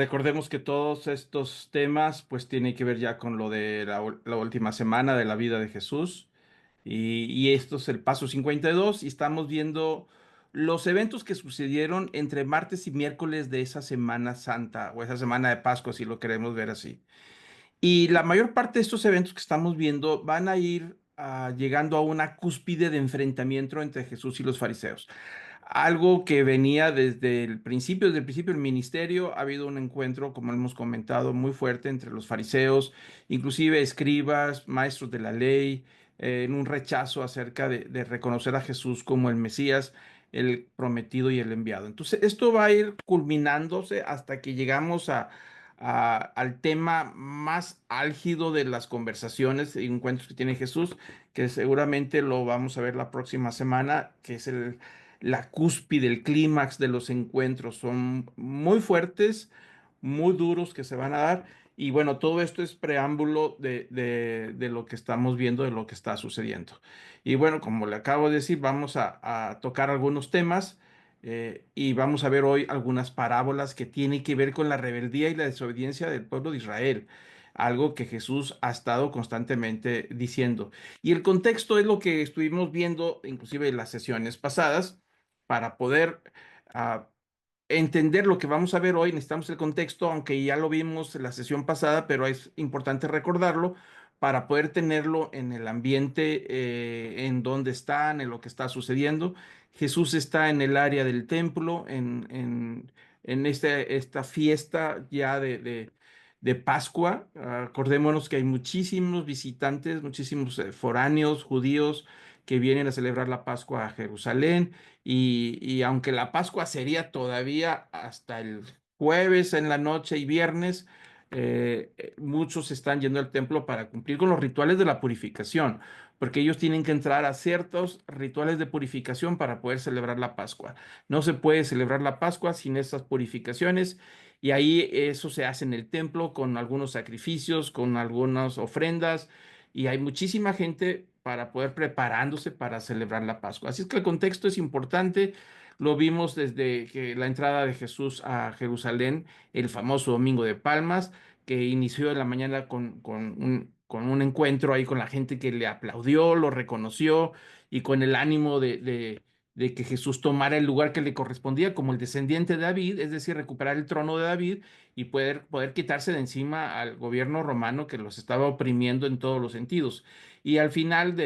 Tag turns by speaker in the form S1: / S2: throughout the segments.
S1: Recordemos que todos estos temas pues tienen que ver ya con lo de la última semana de la vida de Jesús y esto es el paso 52 y estamos viendo los eventos que sucedieron entre martes y miércoles de esa Semana Santa o esa semana de Pascua si lo queremos ver así. Y la mayor parte de estos eventos que estamos viendo van a ir llegando a una cúspide de enfrentamiento entre Jesús y los fariseos. Algo que venía desde el principio del ministerio, ha habido un encuentro, como hemos comentado, muy fuerte entre los fariseos, inclusive escribas, maestros de la ley, en un rechazo acerca de reconocer a Jesús como el Mesías, el prometido y el enviado. Entonces, esto va a ir culminándose hasta que llegamos al tema más álgido de las conversaciones y encuentros que tiene Jesús, que seguramente lo vamos a ver la próxima semana, que es la cúspide, el clímax de los encuentros. Son muy fuertes, muy duros que se van a dar. Y bueno, todo esto es preámbulo de lo que estamos viendo, de lo que está sucediendo. Y bueno, como le acabo de decir, vamos a tocar algunos temas y vamos a ver hoy algunas parábolas que tienen que ver con la rebeldía y la desobediencia del pueblo de Israel, algo que Jesús ha estado constantemente diciendo. Y el contexto es lo que estuvimos viendo, inclusive en las sesiones pasadas, para poder ah, entender lo que vamos a ver hoy. Necesitamos el contexto, aunque ya lo vimos en la sesión pasada, pero es importante recordarlo para poder tenerlo en el ambiente, en donde están, en lo que está sucediendo. Jesús está en el área del templo, en esta fiesta ya de Pascua. Acordémonos que hay muchísimos visitantes, muchísimos foráneos judíos que vienen a celebrar la Pascua a Jerusalén. Y aunque la Pascua sería todavía hasta el jueves en la noche y viernes, muchos están yendo al templo para cumplir con los rituales de la purificación, porque ellos tienen que entrar a ciertos rituales de purificación para poder celebrar la Pascua. No se puede celebrar la Pascua sin esas purificaciones. Y ahí eso se hace en el templo con algunos sacrificios, con algunas ofrendas, y hay muchísima gente para poder preparándose para celebrar la Pascua. Así es que el contexto es importante. Lo vimos desde que la entrada de Jesús a Jerusalén, el famoso Domingo de Palmas, que inició en la mañana con un encuentro ahí con la gente que le aplaudió, lo reconoció y con el ánimo de que Jesús tomara el lugar que le correspondía como el descendiente de David, es decir, recuperar el trono de David y poder quitarse de encima al gobierno romano que los estaba oprimiendo en todos los sentidos. Y al final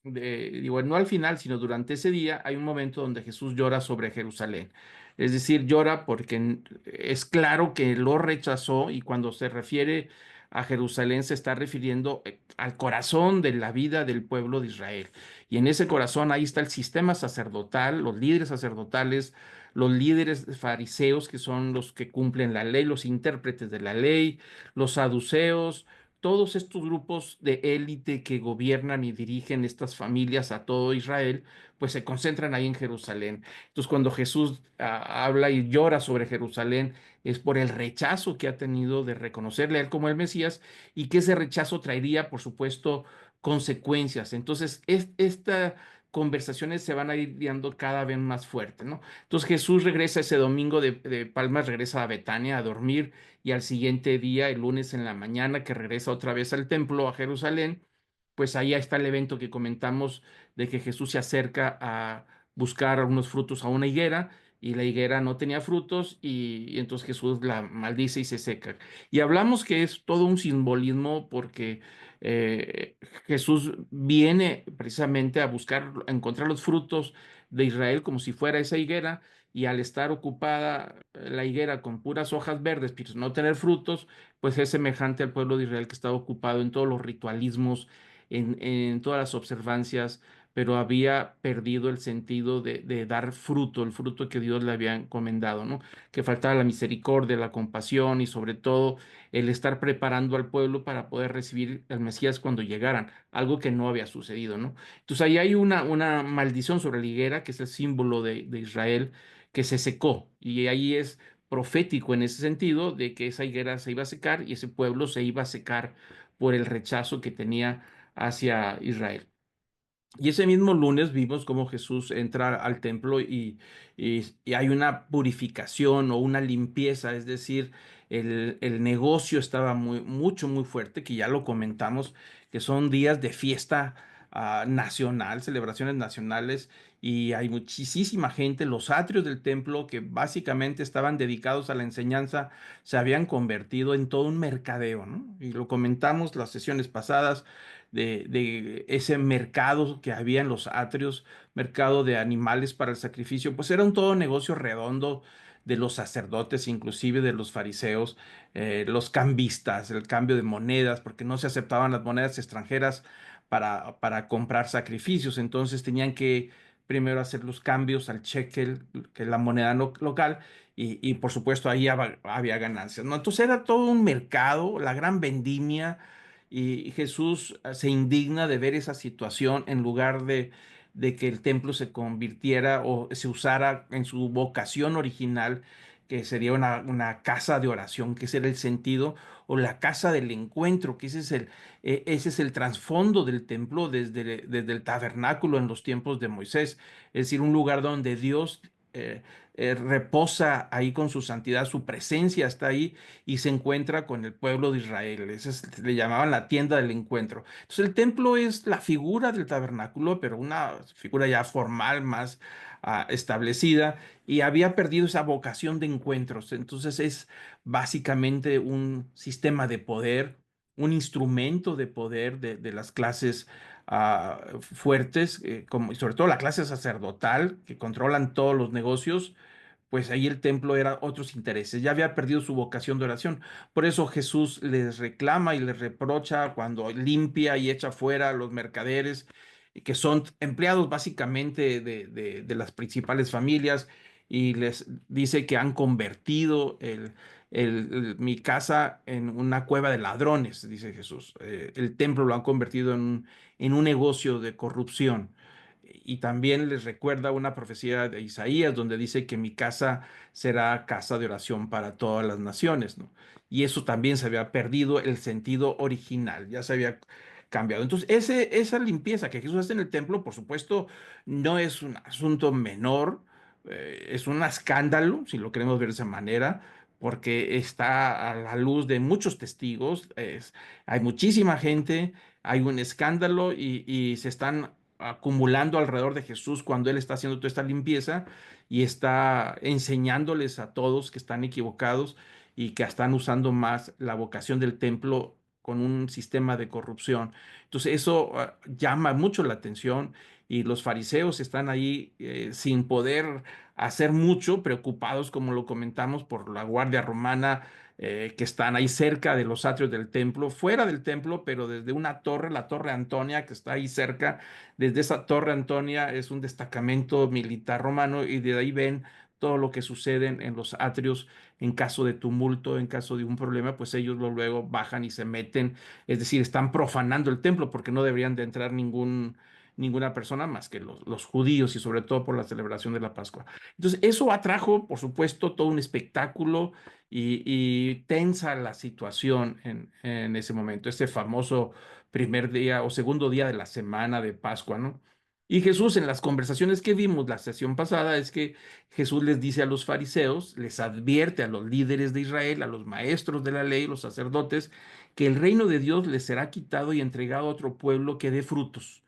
S1: digo, no al final, sino durante ese día, hay un momento donde Jesús llora sobre Jerusalén. Es decir, llora porque es claro que lo rechazó y cuando se refiere a Jerusalén se está refiriendo al corazón de la vida del pueblo de Israel. Y en ese corazón ahí está el sistema sacerdotal, los líderes sacerdotales, los líderes fariseos que son los que cumplen la ley, los intérpretes de la ley, los saduceos, todos estos grupos de élite que gobiernan y dirigen estas familias a todo Israel, pues se concentran ahí en Jerusalén. Entonces, cuando Jesús habla y llora sobre Jerusalén, es por el rechazo que ha tenido de reconocerle a él como el Mesías y que ese rechazo traería, por supuesto, consecuencias. Entonces, esta conversaciones se van a ir dando cada vez más fuerte, ¿no? Entonces Jesús regresa ese domingo de Palmas, regresa a Betania a dormir y al siguiente día, el lunes en la mañana, que regresa otra vez al templo, a Jerusalén, pues ahí está el evento que comentamos de que Jesús se acerca a buscar algunos frutos a una higuera y la higuera no tenía frutos y entonces Jesús la maldice y se seca. Y hablamos que es todo un simbolismo porque eh, Jesús viene precisamente a buscar, a encontrar los frutos de Israel como si fuera esa higuera y al estar ocupada la higuera con puras hojas verdes, pero no tener frutos, pues es semejante al pueblo de Israel que estaba ocupado en todos los ritualismos, en todas las observancias, pero había perdido el sentido de dar fruto, el fruto que Dios le había encomendado, ¿no? Que faltaba la misericordia, la compasión y sobre todo el estar preparando al pueblo para poder recibir al Mesías cuando llegaran, algo que no había sucedido, ¿no? Entonces ahí hay una maldición sobre la higuera, que es el símbolo de Israel, que se secó y ahí es profético en ese sentido de que esa higuera se iba a secar y ese pueblo se iba a secar por el rechazo que tenía hacia Israel. Y ese mismo lunes vimos cómo Jesús entra al templo y hay una purificación o una limpieza, es decir, el negocio estaba muy fuerte, que ya lo comentamos, que son días de fiesta nacional, celebraciones nacionales, y hay muchísima gente. Los atrios del templo, que básicamente estaban dedicados a la enseñanza, se habían convertido en todo un mercadeo, ¿no? Y lo comentamos las sesiones pasadas de ese mercado que había en los atrios, mercado de animales para el sacrificio, pues era un todo negocio redondo de los sacerdotes, inclusive de los fariseos, los cambistas, el cambio de monedas, porque no se aceptaban las monedas extranjeras para comprar sacrificios. Entonces tenían que primero hacer los cambios al shekel, que es la moneda local, y por supuesto ahí había ganancias, ¿no? Entonces era todo un mercado, la gran vendimia, y Jesús se indigna de ver esa situación en lugar de que el templo se convirtiera o se usara en su vocación original, que sería una casa de oración, que ese era el sentido, o la casa del encuentro, que ese es el trasfondo del templo desde el tabernáculo en los tiempos de Moisés, es decir, un lugar donde Dios eh, reposa ahí con su santidad, su presencia está ahí y se encuentra con el pueblo de Israel. Le llamaban la tienda del encuentro. Entonces el templo es la figura del tabernáculo, pero una figura ya formal, más establecida, y había perdido esa vocación de encuentros. Entonces es básicamente un sistema de poder, un instrumento de poder de las clases fuertes, como, y sobre todo la clase sacerdotal, que controlan todos los negocios. Pues ahí el templo era otros intereses, ya había perdido su vocación de oración. Por eso Jesús les reclama y les reprocha cuando limpia y echa fuera a los mercaderes, que son empleados básicamente de las principales familias, y les dice que han convertido mi casa en una cueva de ladrones, dice Jesús. El templo lo han convertido en un negocio de corrupción. Y también les recuerda una profecía de Isaías donde dice que mi casa será casa de oración para todas las naciones, ¿no? Y eso también se había perdido el sentido original, ya se había cambiado. Entonces, esa limpieza que Jesús hace en el templo, por supuesto, no es un asunto menor, es un escándalo, si lo queremos ver de esa manera, porque está a la luz de muchos testigos, hay muchísima gente, hay un escándalo, y se están acumulando alrededor de Jesús cuando Él está haciendo toda esta limpieza y está enseñándoles a todos que están equivocados y que están usando más la vocación del templo con un sistema de corrupción. Entonces eso llama mucho la atención, y los fariseos están ahí sin poder hacer mucho, preocupados, como lo comentamos, por la guardia romana, que están ahí cerca de los atrios del templo, fuera del templo, pero desde una torre, la Torre Antonia, que está ahí cerca. Desde esa Torre Antonia es un destacamento militar romano, y de ahí ven todo lo que sucede en los atrios en caso de tumulto, en caso de un problema, pues ellos luego bajan y se meten, es decir, están profanando el templo, porque no deberían de entrar ninguna persona más que los judíos, y sobre todo por la celebración de la Pascua. Entonces, eso atrajo, por supuesto, todo un espectáculo, y tensa la situación en ese momento, ese famoso primer día o segundo día de la semana de Pascua, ¿no? Y Jesús, en las conversaciones que vimos la sesión pasada, es que Jesús les dice a los fariseos, les advierte a los líderes de Israel, a los maestros de la ley, los sacerdotes, que el reino de Dios les será quitado y entregado a otro pueblo que dé frutos.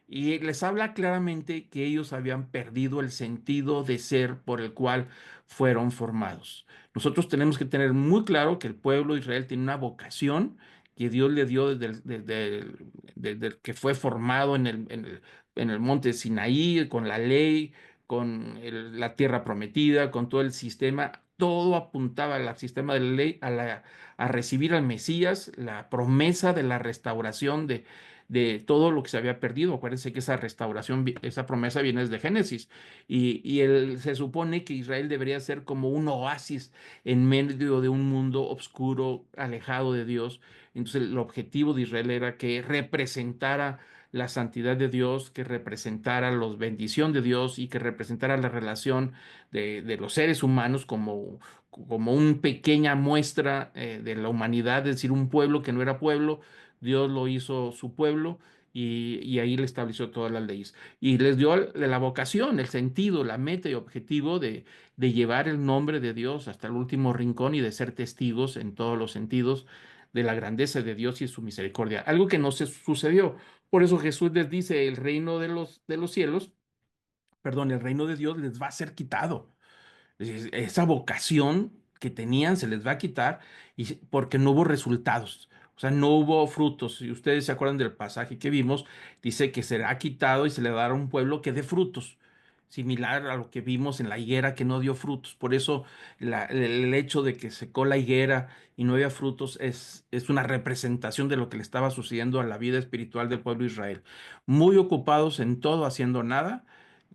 S1: Y les habla claramente que ellos habían perdido el sentido de ser por el cual fueron formados. Nosotros tenemos que tener muy claro que el pueblo de Israel tiene una vocación que Dios le dio desde que fue formado en el monte Sinaí, con la ley, con la tierra prometida, con todo el sistema. Todo apuntaba al sistema de la ley, a recibir al Mesías, la promesa de la restauración de todo lo que se había perdido. Acuérdense que esa restauración, esa promesa viene desde Génesis, se supone que Israel debería ser como un oasis en medio de un mundo oscuro, alejado de Dios. Entonces el objetivo de Israel era que representara la santidad de Dios, que representara la bendición de Dios, y que representara la relación de los seres humanos como una pequeña muestra de la humanidad, es decir, un pueblo que no era pueblo. Dios lo hizo su pueblo, y ahí le estableció todas las leyes. Y les dio la vocación, el sentido, la meta y objetivo de llevar el nombre de Dios hasta el último rincón y de ser testigos en todos los sentidos de la grandeza de Dios y su misericordia. Algo que no se sucedió. Por eso Jesús les dice, el reino de los cielos, perdón, el reino de Dios les va a ser quitado. Esa vocación que tenían se les va a quitar porque no hubo resultados, o sea, no hubo frutos. Si ustedes se acuerdan del pasaje que vimos, dice que será quitado y se le dará a un pueblo que dé frutos, similar a lo que vimos en la higuera que no dio frutos. Por eso el hecho de que secó la higuera y no había frutos es una representación de lo que le estaba sucediendo a la vida espiritual del pueblo de Israel. Muy ocupados en todo, haciendo nada,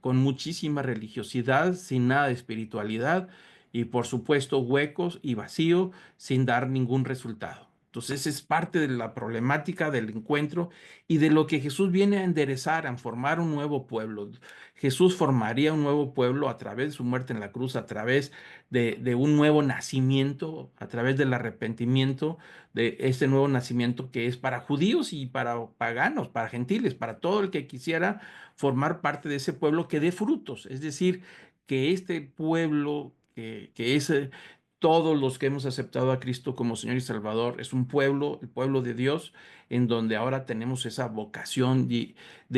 S1: con muchísima religiosidad, sin nada de espiritualidad y por supuesto huecos y vacío sin dar ningún resultado. Entonces es parte de la problemática del encuentro y de lo que Jesús viene a enderezar, a formar un nuevo pueblo. Jesús formaría un nuevo pueblo a través de su muerte en la cruz, a través de un nuevo nacimiento, a través del arrepentimiento, de ese nuevo nacimiento que es para judíos y para paganos, para gentiles, para todo el que quisiera formar parte de ese pueblo que dé frutos. Es decir, que este pueblo, que es todos los que hemos aceptado a Cristo como Señor y Salvador, es un pueblo, el pueblo de Dios, en donde ahora tenemos esa vocación de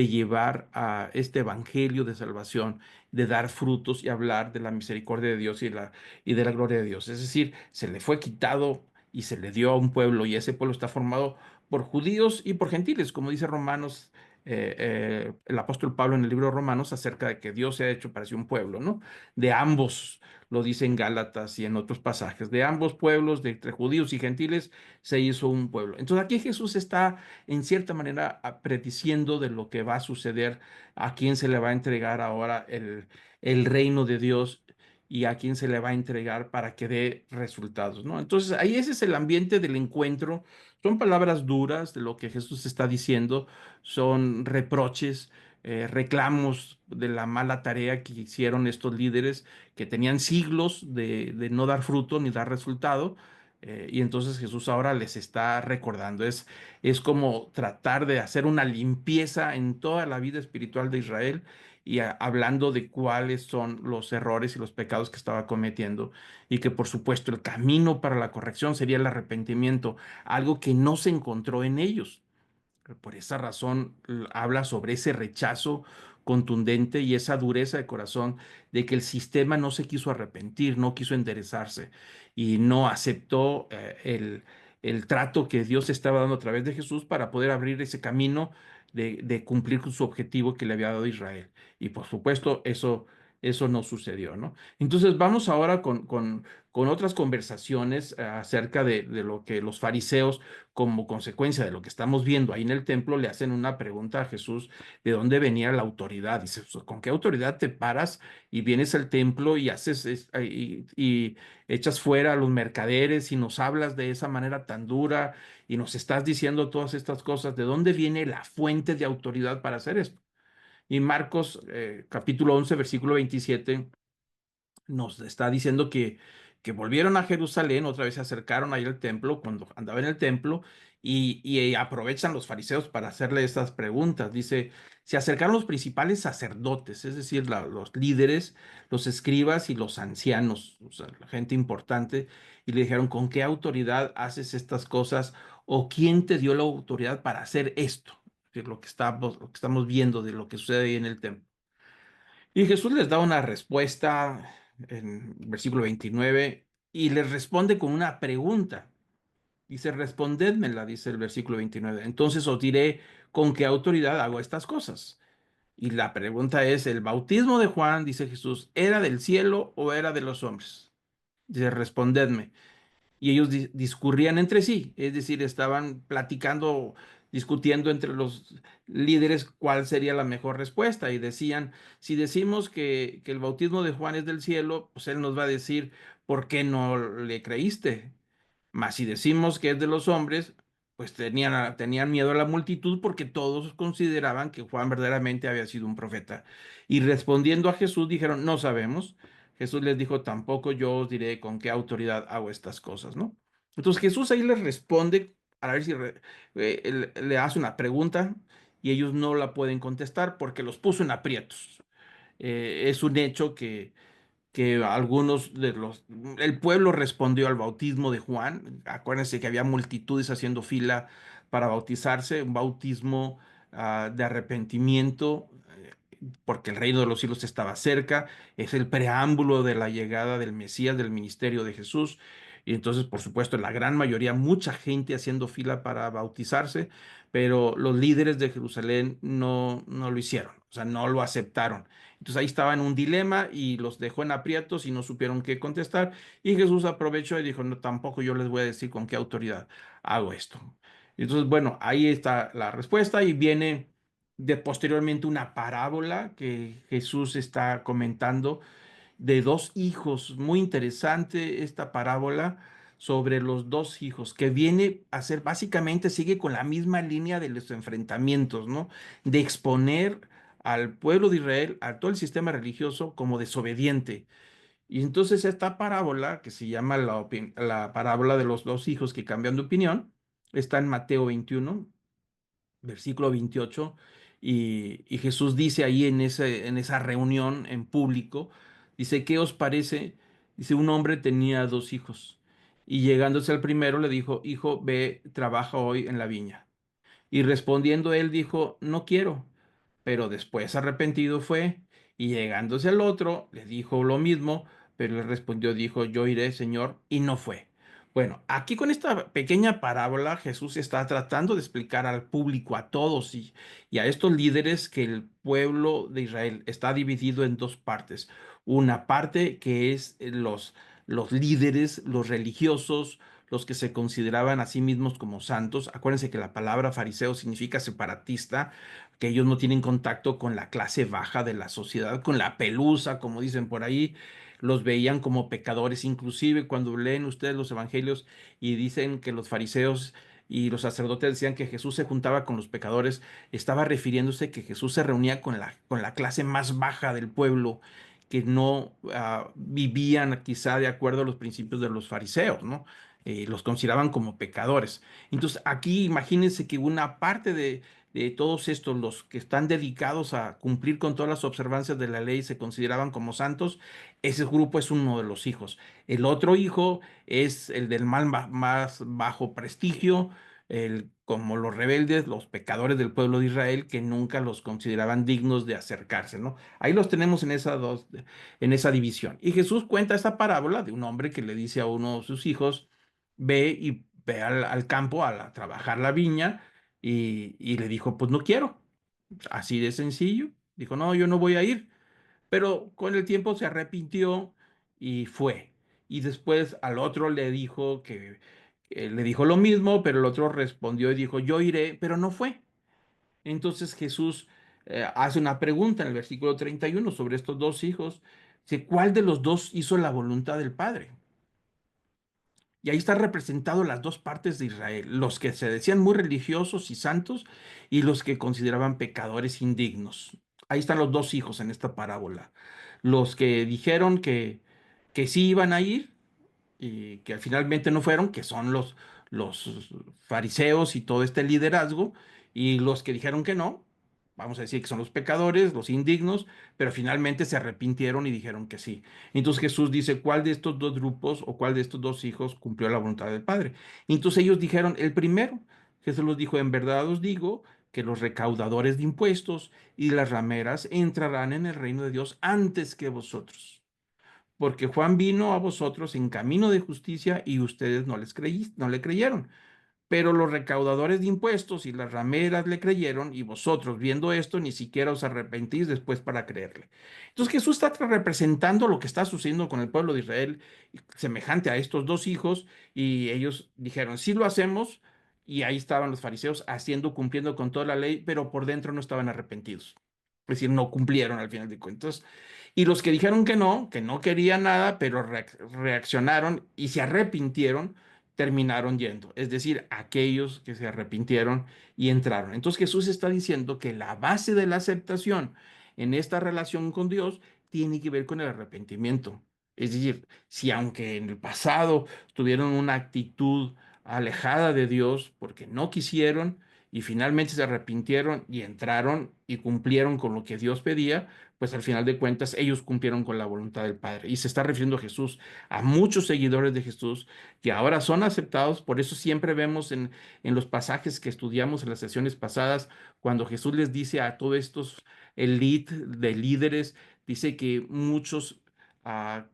S1: llevar a este evangelio de salvación, de dar frutos y hablar de la misericordia de Dios y de la gloria de Dios. Es decir, se le fue quitado y se le dio a un pueblo, y ese pueblo está formado por judíos y por gentiles, como dice Romanos, el apóstol Pablo en el libro de Romanos, acerca de que Dios se ha hecho para sí un pueblo, ¿no? De ambos, lo dice en Gálatas y en otros pasajes, de ambos pueblos, de entre judíos y gentiles, se hizo un pueblo. Entonces aquí Jesús está en cierta manera prediciendo de lo que va a suceder, a quién se le va a entregar ahora el reino de Dios y a quién se le va a entregar para que dé resultados, ¿no? Entonces ahí ese es el ambiente del encuentro. Son palabras duras de lo que Jesús está diciendo, son reproches, reclamos de la mala tarea que hicieron estos líderes que tenían siglos de no dar fruto ni dar resultado. Y entonces Jesús ahora les está recordando. Es como tratar de hacer una limpieza en toda la vida espiritual de Israel y hablando de cuáles son los errores y los pecados que estaba cometiendo. Y que por supuesto el camino para la corrección sería el arrepentimiento, algo que no se encontró en ellos. Por esa razón habla sobre ese rechazo contundente y esa dureza de corazón de que el sistema no se quiso arrepentir, no quiso enderezarse y no aceptó el trato que Dios estaba dando a través de Jesús para poder abrir ese camino de cumplir con su objetivo que le había dado Israel. Y por supuesto, eso no sucedió, ¿no? Entonces vamos ahora con otras conversaciones acerca de lo que los fariseos, como consecuencia de lo que estamos viendo ahí en el templo, le hacen una pregunta a Jesús de dónde venía la autoridad. Dice, "Pues, ¿con qué autoridad te paras y vienes al templo y haces y echas fuera a los mercaderes y nos hablas de esa manera tan dura y nos estás diciendo todas estas cosas? ¿De dónde viene la fuente de autoridad para hacer esto?" Y Marcos capítulo 11 versículo 27 nos está diciendo que volvieron a Jerusalén, otra vez se acercaron ahí al templo cuando andaba en el templo y aprovechan los fariseos para hacerle estas preguntas. Dice, se acercaron los principales sacerdotes, es decir, los líderes, los escribas y los ancianos, o sea, la gente importante, y le dijeron, ¿con qué autoridad haces estas cosas? ¿O quién te dio la autoridad para hacer esto? Que es lo que estamos viendo de lo que sucede ahí en el templo. Y Jesús les da una respuesta en versículo 29 y les responde con una pregunta. Dice, respondedmela, dice el versículo 29. Entonces os diré con qué autoridad hago estas cosas. Y la pregunta es, ¿el bautismo de Juan, dice Jesús, era del cielo o era de los hombres? Dice, respondedme, y ellos discurrían entre sí, es decir, estaban platicando, discutiendo entre los líderes cuál sería la mejor respuesta y decían, si decimos que el bautismo de Juan es del cielo, pues él nos va a decir, ¿por qué no le creíste? Mas si decimos que es de los hombres, pues tenían miedo a la multitud porque todos consideraban que Juan verdaderamente había sido un profeta. Y respondiendo a Jesús dijeron, no sabemos. Jesús les dijo, tampoco yo os diré con qué autoridad hago estas cosas, ¿no? Entonces Jesús ahí les responde, a ver si le hace una pregunta y ellos no la pueden contestar porque los puso en aprietos. Es un hecho que algunos de el pueblo respondió al bautismo de Juan. Acuérdense que había multitudes haciendo fila para bautizarse, un bautismo de arrepentimiento, porque el reino de los cielos estaba cerca, es el preámbulo de la llegada del Mesías, del ministerio de Jesús. Y entonces, por supuesto, la gran mayoría, mucha gente haciendo fila para bautizarse, pero los líderes de Jerusalén no lo hicieron, o sea, no lo aceptaron. Entonces ahí estaba en un dilema y los dejó en aprietos y no supieron qué contestar. Y Jesús aprovechó y dijo, no, tampoco yo les voy a decir con qué autoridad hago esto. Entonces, bueno, ahí está la respuesta y viene de posteriormente una parábola que Jesús está comentando de dos hijos. Muy interesante esta parábola sobre los dos hijos, que viene a ser básicamente, sigue con la misma línea de los enfrentamientos, ¿no? De exponer al pueblo de Israel, a todo el sistema religioso, como desobediente. Y entonces esta parábola, que se llama la parábola de los dos hijos que cambian de opinión, está en Mateo 21 versículo 28, y Jesús dice ahí en esa reunión en público, dice, ¿qué os parece? Dice, un hombre tenía dos hijos, y llegándose al primero le dijo, hijo, ve, trabaja hoy en la viña. Y respondiendo él dijo, no quiero. Pero después arrepentido fue, y llegándose al otro, le dijo lo mismo, pero él respondió, dijo, yo iré, Señor, y no fue. Bueno, aquí con esta pequeña parábola, Jesús está tratando de explicar al público, a todos y a estos líderes, que el pueblo de Israel está dividido en dos partes. Una parte que es los líderes, los religiosos, los que se consideraban a sí mismos como santos. Acuérdense que la palabra fariseo significa separatista, que ellos no tienen contacto con la clase baja de la sociedad, con la pelusa, como dicen por ahí. Los veían como pecadores, inclusive cuando leen ustedes los evangelios y dicen que los fariseos y los sacerdotes decían que Jesús se juntaba con los pecadores, estaba refiriéndose que Jesús se reunía con la clase más baja del pueblo, que no vivían quizá de acuerdo a los principios de los fariseos, ¿no? Los consideraban como pecadores. Entonces, aquí imagínense que una parte de todos estos, los que están dedicados a cumplir con todas las observancias de la ley, se consideraban como santos, ese grupo es uno de los hijos. El otro hijo es el del más bajo prestigio, como los rebeldes, los pecadores del pueblo de Israel, que nunca los consideraban dignos de acercarse, ¿no? Ahí los tenemos en esa división. Y Jesús cuenta esta parábola de un hombre que le dice a uno de sus hijos, ve al campo a trabajar la viña, y le dijo, pues no quiero, así de sencillo. Dijo, no, yo no voy a ir. Pero con el tiempo se arrepintió y fue. Y después al otro le dijo que le dijo lo mismo, pero el otro respondió y dijo, yo iré, pero no fue. Entonces Jesús hace una pregunta en el versículo 31 sobre estos dos hijos. Dice, ¿cuál de los dos hizo la voluntad del Padre? Y ahí están representados las dos partes de Israel, los que se decían muy religiosos y santos y los que consideraban pecadores indignos. Ahí están los dos hijos en esta parábola. Los que dijeron que sí iban a ir y que finalmente no fueron, que son los fariseos y todo este liderazgo, y los que dijeron que no, vamos a decir que son los pecadores, los indignos, pero finalmente se arrepintieron y dijeron que sí. Entonces Jesús dice, ¿cuál de estos dos grupos o cuál de estos dos hijos cumplió la voluntad del Padre? Entonces ellos dijeron, el primero. Jesús los dijo, en verdad os digo que los recaudadores de impuestos y las rameras entrarán en el reino de Dios antes que vosotros, porque Juan vino a vosotros en camino de justicia y ustedes no le creyeron. Pero los recaudadores de impuestos y las rameras le creyeron, y vosotros, viendo esto, ni siquiera os arrepentís después para creerle. Entonces Jesús está representando lo que está sucediendo con el pueblo de Israel, semejante a estos dos hijos, y ellos dijeron, sí lo hacemos, y ahí estaban los fariseos haciendo, cumpliendo con toda la ley, pero por dentro no estaban arrepentidos. Es decir, no cumplieron al final de cuentas. Y los que dijeron que no querían nada, pero reaccionaron y se arrepintieron, terminaron yendo. Es decir, aquellos que se arrepintieron y entraron. Entonces Jesús está diciendo que la base de la aceptación en esta relación con Dios tiene que ver con el arrepentimiento. Es decir, si aunque en el pasado tuvieron una actitud alejada de Dios porque no quisieron y finalmente se arrepintieron y entraron y cumplieron con lo que Dios pedía, pues al final de cuentas ellos cumplieron con la voluntad del Padre. Y se está refiriendo Jesús a muchos seguidores de Jesús que ahora son aceptados. Por eso siempre vemos en los pasajes que estudiamos en las sesiones pasadas, cuando Jesús les dice a todos estos elite de líderes, dice que muchos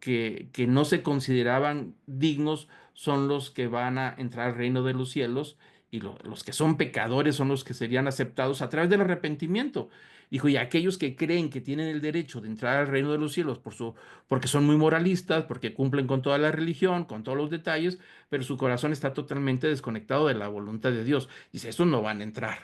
S1: que no se consideraban dignos son los que van a entrar al reino de los cielos y los que son pecadores son los que serían aceptados a través del arrepentimiento. Dijo, y aquellos que creen que tienen el derecho de entrar al reino de los cielos porque son muy moralistas, porque cumplen con toda la religión, con todos los detalles, pero su corazón está totalmente desconectado de la voluntad de Dios. Dice, estos no van a entrar.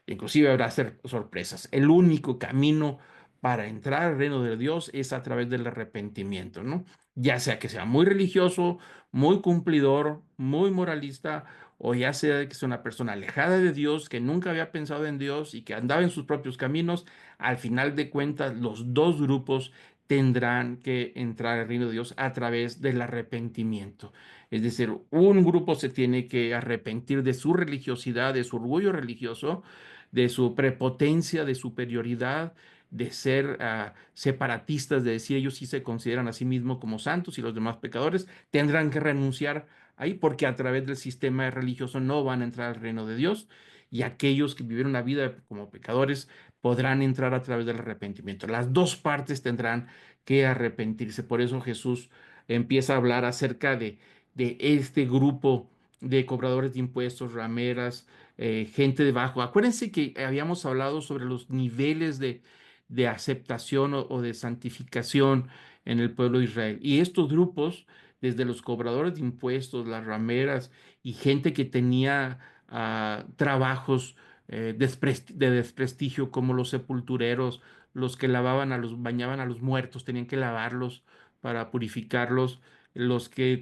S1: Inclusive habrá sorpresas. El único camino para entrar al reino de Dios es a través del arrepentimiento, ¿no? Ya sea muy religioso, muy cumplidor, muy moralista, o ya sea que sea una persona alejada de Dios, que nunca había pensado en Dios y que andaba en sus propios caminos, al final de cuentas los dos grupos tendrán que entrar al reino de Dios a través del arrepentimiento. Es decir, un grupo se tiene que arrepentir de su religiosidad, de su orgullo religioso, de su prepotencia, de superioridad, de ser separatistas, de decir ellos sí se consideran a sí mismos como santos y los demás pecadores, tendrán que renunciar ahí porque a través del sistema religioso no van a entrar al reino de Dios y aquellos que vivieron una vida como pecadores podrán entrar a través del arrepentimiento. Las dos partes tendrán que arrepentirse. Por eso Jesús empieza a hablar acerca de este grupo de cobradores de impuestos, rameras, gente debajo. Acuérdense que habíamos hablado sobre los niveles de aceptación o de santificación en el pueblo de Israel. Y estos grupos, desde los cobradores de impuestos, las rameras y gente que tenía trabajos de desprestigio como los sepultureros, los que bañaban a los muertos, tenían que lavarlos para purificarlos, los que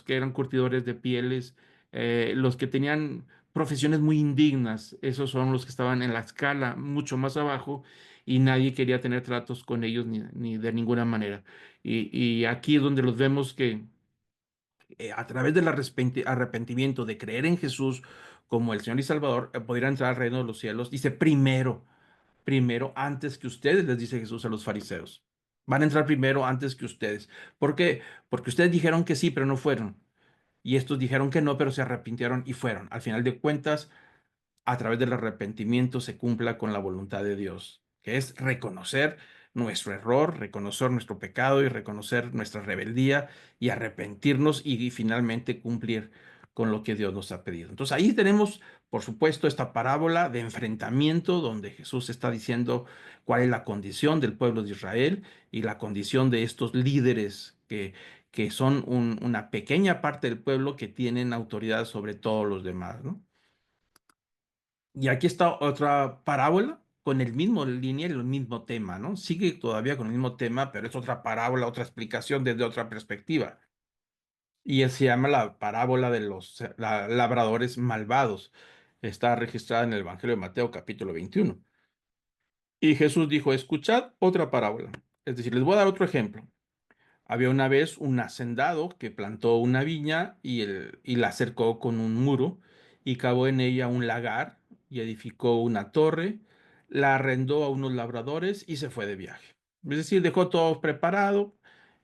S1: eran curtidores de pieles, los que tenían profesiones muy indignas, esos son los que estaban en la escala mucho más abajo y nadie quería tener tratos con ellos ni de ninguna manera. Y aquí es donde los vemos que a través del arrepentimiento, de creer en Jesús como el Señor y Salvador, podrían entrar al reino de los cielos. Dice primero, antes que ustedes, les dice Jesús a los fariseos. Van a entrar primero antes que ustedes. ¿Por qué? Porque ustedes dijeron que sí, pero no fueron. Y estos dijeron que no, pero se arrepintieron y fueron. Al final de cuentas, a través del arrepentimiento se cumpla con la voluntad de Dios, que es reconocer nuestro error, reconocer nuestro pecado y reconocer nuestra rebeldía y arrepentirnos y finalmente cumplir con lo que Dios nos ha pedido. Entonces ahí tenemos, por supuesto, esta parábola de enfrentamiento donde Jesús está diciendo cuál es la condición del pueblo de Israel y la condición de estos líderes que son una pequeña parte del pueblo que tienen autoridad sobre todos los demás, ¿no? Y aquí está otra parábola con el mismo línea y el mismo tema, ¿no? Sigue todavía con el mismo tema, pero es otra parábola, otra explicación desde otra perspectiva. Y se llama la parábola de los labradores malvados. Está registrada en el Evangelio de Mateo, capítulo 21. Y Jesús dijo, escuchad otra parábola. Es decir, les voy a dar otro ejemplo. Había una vez un hacendado que plantó una viña y la cercó con un muro y cavó en ella un lagar y edificó una torre, la arrendó a unos labradores y se fue de viaje. Es decir, dejó todo preparado.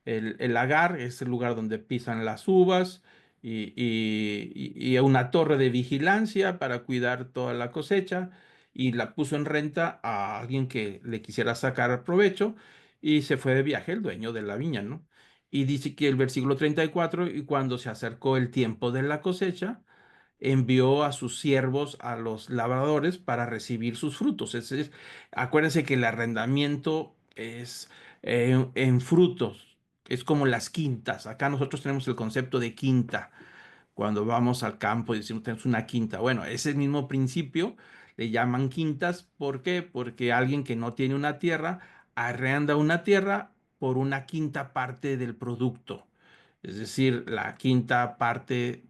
S1: El lagar es el lugar donde pisan las uvas y una torre de vigilancia para cuidar toda la cosecha y la puso en renta a alguien que le quisiera sacar provecho y se fue de viaje el dueño de la viña, ¿no? Y dice que el versículo 34, y cuando se acercó el tiempo de la cosecha, envió a sus siervos, a los labradores, para recibir sus frutos. Acuérdense que el arrendamiento es en frutos, es como las quintas. Acá nosotros tenemos el concepto de quinta cuando vamos al campo y decimos tenemos una quinta. Bueno, ese mismo principio le llaman quintas. ¿Por qué? Porque alguien que no tiene una tierra arrenda una tierra por una quinta parte del producto. Es decir, la quinta parte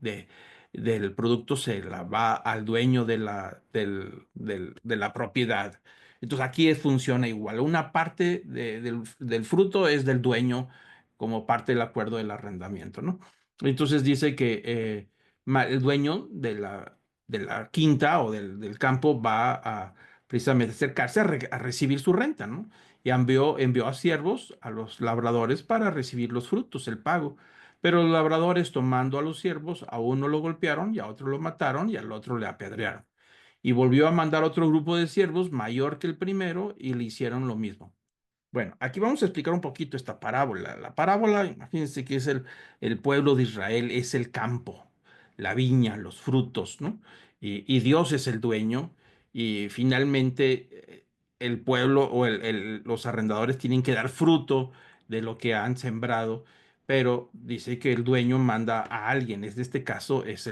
S1: del producto se la va al dueño de la propiedad. Entonces aquí funciona igual. Una parte del fruto es del dueño como parte del acuerdo del arrendamiento, ¿no? Entonces dice que el dueño de la quinta o del campo va a precisamente acercarse a recibir su renta, ¿no? Y envió a siervos, a los labradores, para recibir los frutos, el pago. Pero los labradores, tomando a los siervos, a uno lo golpearon y a otro lo mataron y al otro le apedrearon. Y volvió a mandar otro grupo de siervos mayor que el primero y le hicieron lo mismo. Bueno, aquí vamos a explicar un poquito esta parábola. La parábola, imagínense que es el pueblo de Israel, es el campo, la viña, los frutos, ¿no? Y Dios es el dueño y finalmente el pueblo o los arrendadores tienen que dar fruto de lo que han sembrado, pero dice que el dueño manda a alguien, en este caso es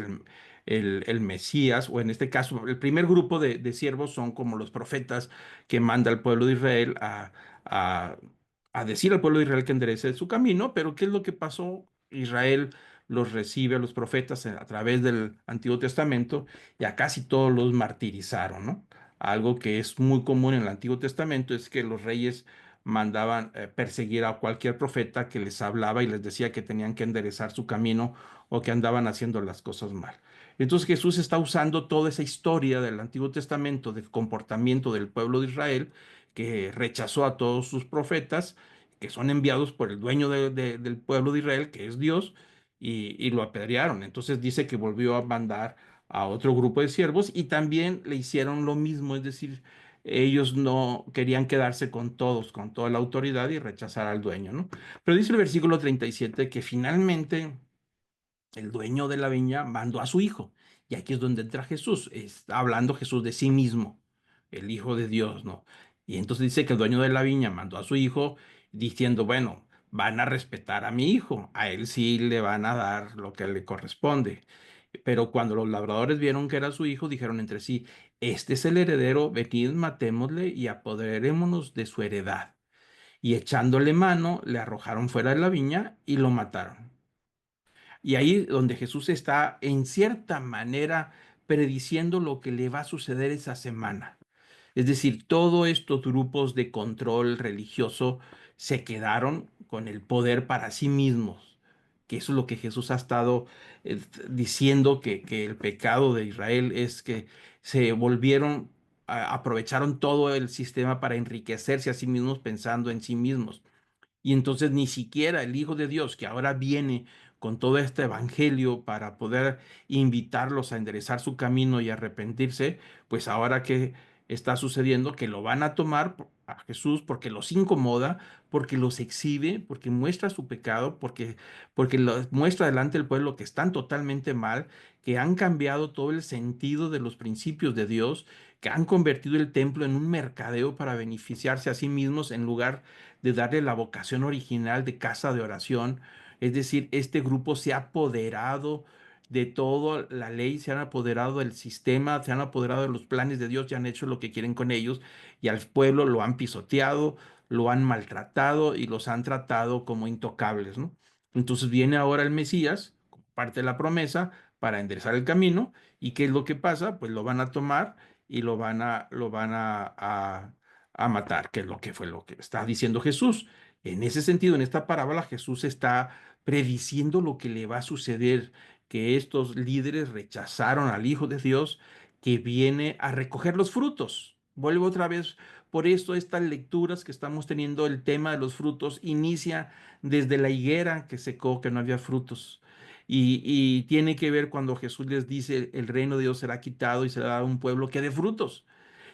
S1: el Mesías, o en este caso el primer grupo de siervos son como los profetas que manda el pueblo de Israel a, a decir al pueblo de Israel que enderece su camino, pero ¿qué es lo que pasó? Israel los recibe a los profetas a través del Antiguo Testamento y a casi todos los martirizaron, ¿no? Algo que es muy común en el Antiguo Testamento es que los reyes mandaban perseguir a cualquier profeta que les hablaba y les decía que tenían que enderezar su camino o que andaban haciendo las cosas mal. Entonces Jesús está usando toda esa historia del Antiguo Testamento, del comportamiento del pueblo de Israel, que rechazó a todos sus profetas, que son enviados por el dueño del pueblo de Israel, que es Dios, y lo apedrearon. Entonces dice que volvió a mandar a otro grupo de siervos y también le hicieron lo mismo, es decir, ellos no querían quedarse con todos, con toda la autoridad y rechazar al dueño, ¿no? Pero dice el versículo 37 que finalmente el dueño de la viña mandó a su hijo. Y aquí es donde entra Jesús. Está hablando Jesús de sí mismo, el Hijo de Dios, ¿no? Y entonces dice que el dueño de la viña mandó a su hijo diciendo, bueno, van a respetar a mi hijo, a él sí le van a dar lo que le corresponde. Pero cuando los labradores vieron que era su hijo, dijeron entre sí, este es el heredero, venid, matémosle y apoderémonos de su heredad. Y echándole mano, le arrojaron fuera de la viña y lo mataron. Y ahí donde Jesús está en cierta manera prediciendo lo que le va a suceder esa semana. Es decir, todos estos grupos de control religioso se quedaron con el poder para sí mismos, que eso es lo que Jesús ha estado diciendo, que el pecado de Israel es que se volvieron, aprovecharon todo el sistema para enriquecerse a sí mismos pensando en sí mismos. Y entonces ni siquiera el Hijo de Dios, que ahora viene con todo este evangelio para poder invitarlos a enderezar su camino y arrepentirse, pues ahora que está sucediendo que lo van a tomar a Jesús porque los incomoda, porque los exhibe, porque muestra su pecado, porque muestra delante del pueblo que están totalmente mal, que han cambiado todo el sentido de los principios de Dios, que han convertido el templo en un mercadeo para beneficiarse a sí mismos en lugar de darle la vocación original de casa de oración. Es decir, este grupo se ha apoderado de toda la ley, se han apoderado del sistema, se han apoderado de los planes de Dios y han hecho lo que quieren con ellos y al pueblo lo han pisoteado, lo han maltratado y los han tratado como intocables, ¿no? Entonces viene ahora el Mesías, como parte de la promesa, para enderezar el camino. ¿Y qué es lo que pasa? Pues lo van a tomar y lo van a matar, que es lo que fue lo que está diciendo Jesús. En ese sentido, en esta parábola, Jesús está prediciendo lo que le va a suceder, que estos líderes rechazaron al Hijo de Dios que viene a recoger los frutos. Vuelvo otra vez, por esto estas lecturas que estamos teniendo, el tema de los frutos inicia desde la higuera que secó, que no había frutos. Y tiene que ver cuando Jesús les dice, el reino de Dios será quitado y será a un pueblo que dé frutos.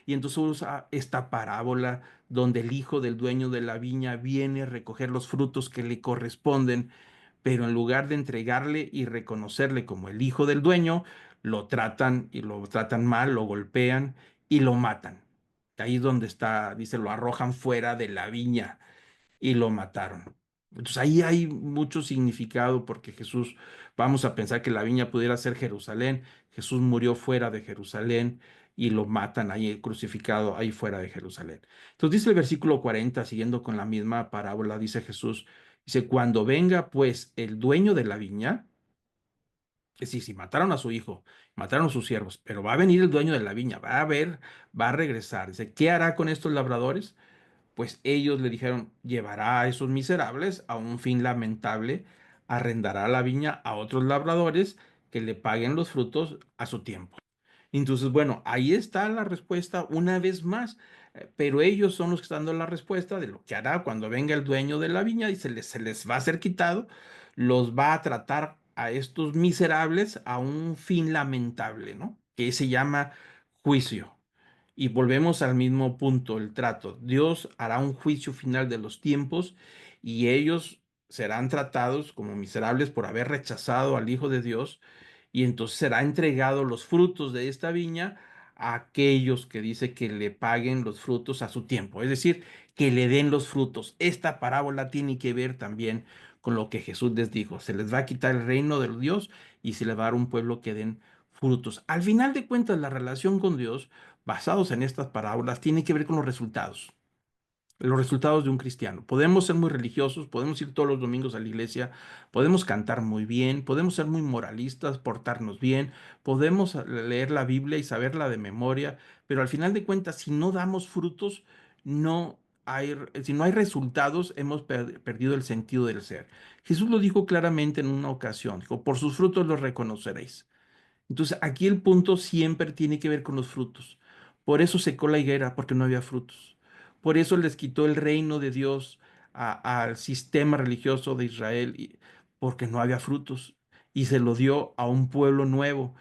S1: Y entonces usa esta parábola donde el hijo del dueño de la viña viene a recoger los frutos que le corresponden, pero en lugar de entregarle y reconocerle como el hijo del dueño, lo tratan y lo tratan mal, lo golpean y lo matan. Ahí es donde está, dice, lo arrojan fuera de la viña y lo mataron. Entonces ahí hay mucho significado porque Jesús, vamos a pensar que la viña pudiera ser Jerusalén, Jesús murió fuera de Jerusalén y lo matan ahí crucificado ahí fuera de Jerusalén. Entonces dice el versículo 40, siguiendo con la misma parábola, dice Jesús, dice, cuando venga pues el dueño de la viña, es decir, si mataron a su hijo, mataron a sus siervos, pero va a venir el dueño de la viña, va a ver, va a regresar. Dice, ¿qué hará con estos labradores? Pues ellos le dijeron, llevará a esos miserables a un fin lamentable, arrendará la viña a otros labradores que le paguen los frutos a su tiempo. Entonces, bueno, ahí está la respuesta una vez más, pero ellos son los que están dando la respuesta de lo que hará cuando venga el dueño de la viña y se les va a ser quitado, los va a tratar a estos miserables a un fin lamentable, ¿no? Que se llama juicio. Y volvemos al mismo punto, el trato. Dios hará un juicio final de los tiempos y ellos serán tratados como miserables por haber rechazado al Hijo de Dios, y entonces será entregado los frutos de esta viña a aquellos que dice que le paguen los frutos a su tiempo, es decir, que le den los frutos. Esta parábola tiene que ver también con lo que Jesús les dijo: se les va a quitar el reino de Dios y se les va a dar un pueblo que den frutos. Al final de cuentas, la relación con Dios, basados en estas parábolas, tiene que ver con los resultados de un cristiano. Podemos ser muy religiosos, podemos ir todos los domingos a la iglesia, podemos cantar muy bien, podemos ser muy moralistas, portarnos bien, podemos leer la Biblia y saberla de memoria, pero al final de cuentas, si no damos frutos, no si no hay resultados, hemos perdido el sentido del ser. Jesús lo dijo claramente en una ocasión: dijo, por sus frutos los reconoceréis. Entonces, aquí el punto siempre tiene que ver con los frutos. Por eso secó la higuera, porque no había frutos. Por eso les quitó el reino de Dios al sistema religioso de Israel, porque no había frutos. Y se lo dio a un pueblo nuevo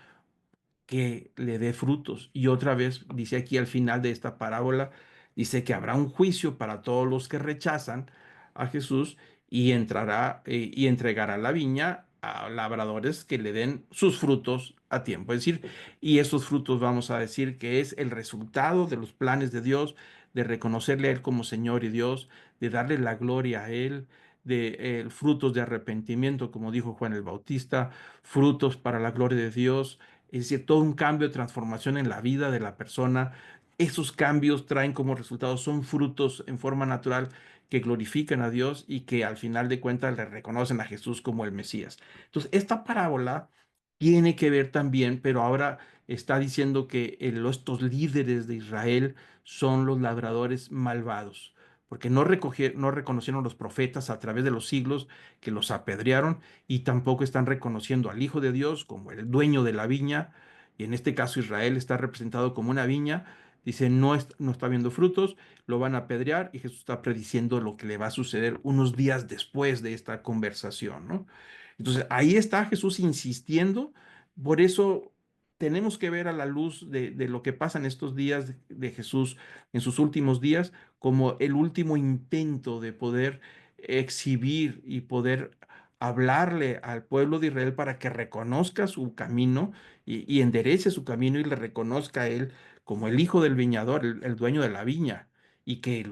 S1: que le dé frutos. Y otra vez dice aquí al final de esta parábola, dice que habrá un juicio para todos los que rechazan a Jesús, y entrará y entregará la viña a labradores que le den sus frutos a tiempo. Es decir, y esos frutos vamos a decir que es el resultado de los planes de Dios, de reconocerle a Él como Señor y Dios, de darle la gloria a Él, de frutos de arrepentimiento, como dijo Juan el Bautista, frutos para la gloria de Dios, es decir, todo un cambio de transformación en la vida de la persona. Esos cambios traen como resultado, son frutos en forma natural que glorifican a Dios y que al final de cuentas le reconocen a Jesús como el Mesías. Entonces, esta parábola tiene que ver también, pero ahora está diciendo que estos líderes de Israel son los labradores malvados, porque no reconocieron los profetas a través de los siglos, que los apedrearon, y tampoco están reconociendo al Hijo de Dios como el dueño de la viña, y en este caso Israel está representado como una viña. Dice, no está viendo frutos, lo van a apedrear, y Jesús está prediciendo lo que le va a suceder unos días después de esta conversación, ¿no? Entonces, ahí está Jesús insistiendo. Por eso tenemos que ver a la luz de lo que pasa en estos días de Jesús, en sus últimos días, como el último intento de poder exhibir y poder hablarle al pueblo de Israel para que reconozca su camino y enderece su camino y le reconozca a él como el hijo del viñador, el dueño de la viña, y que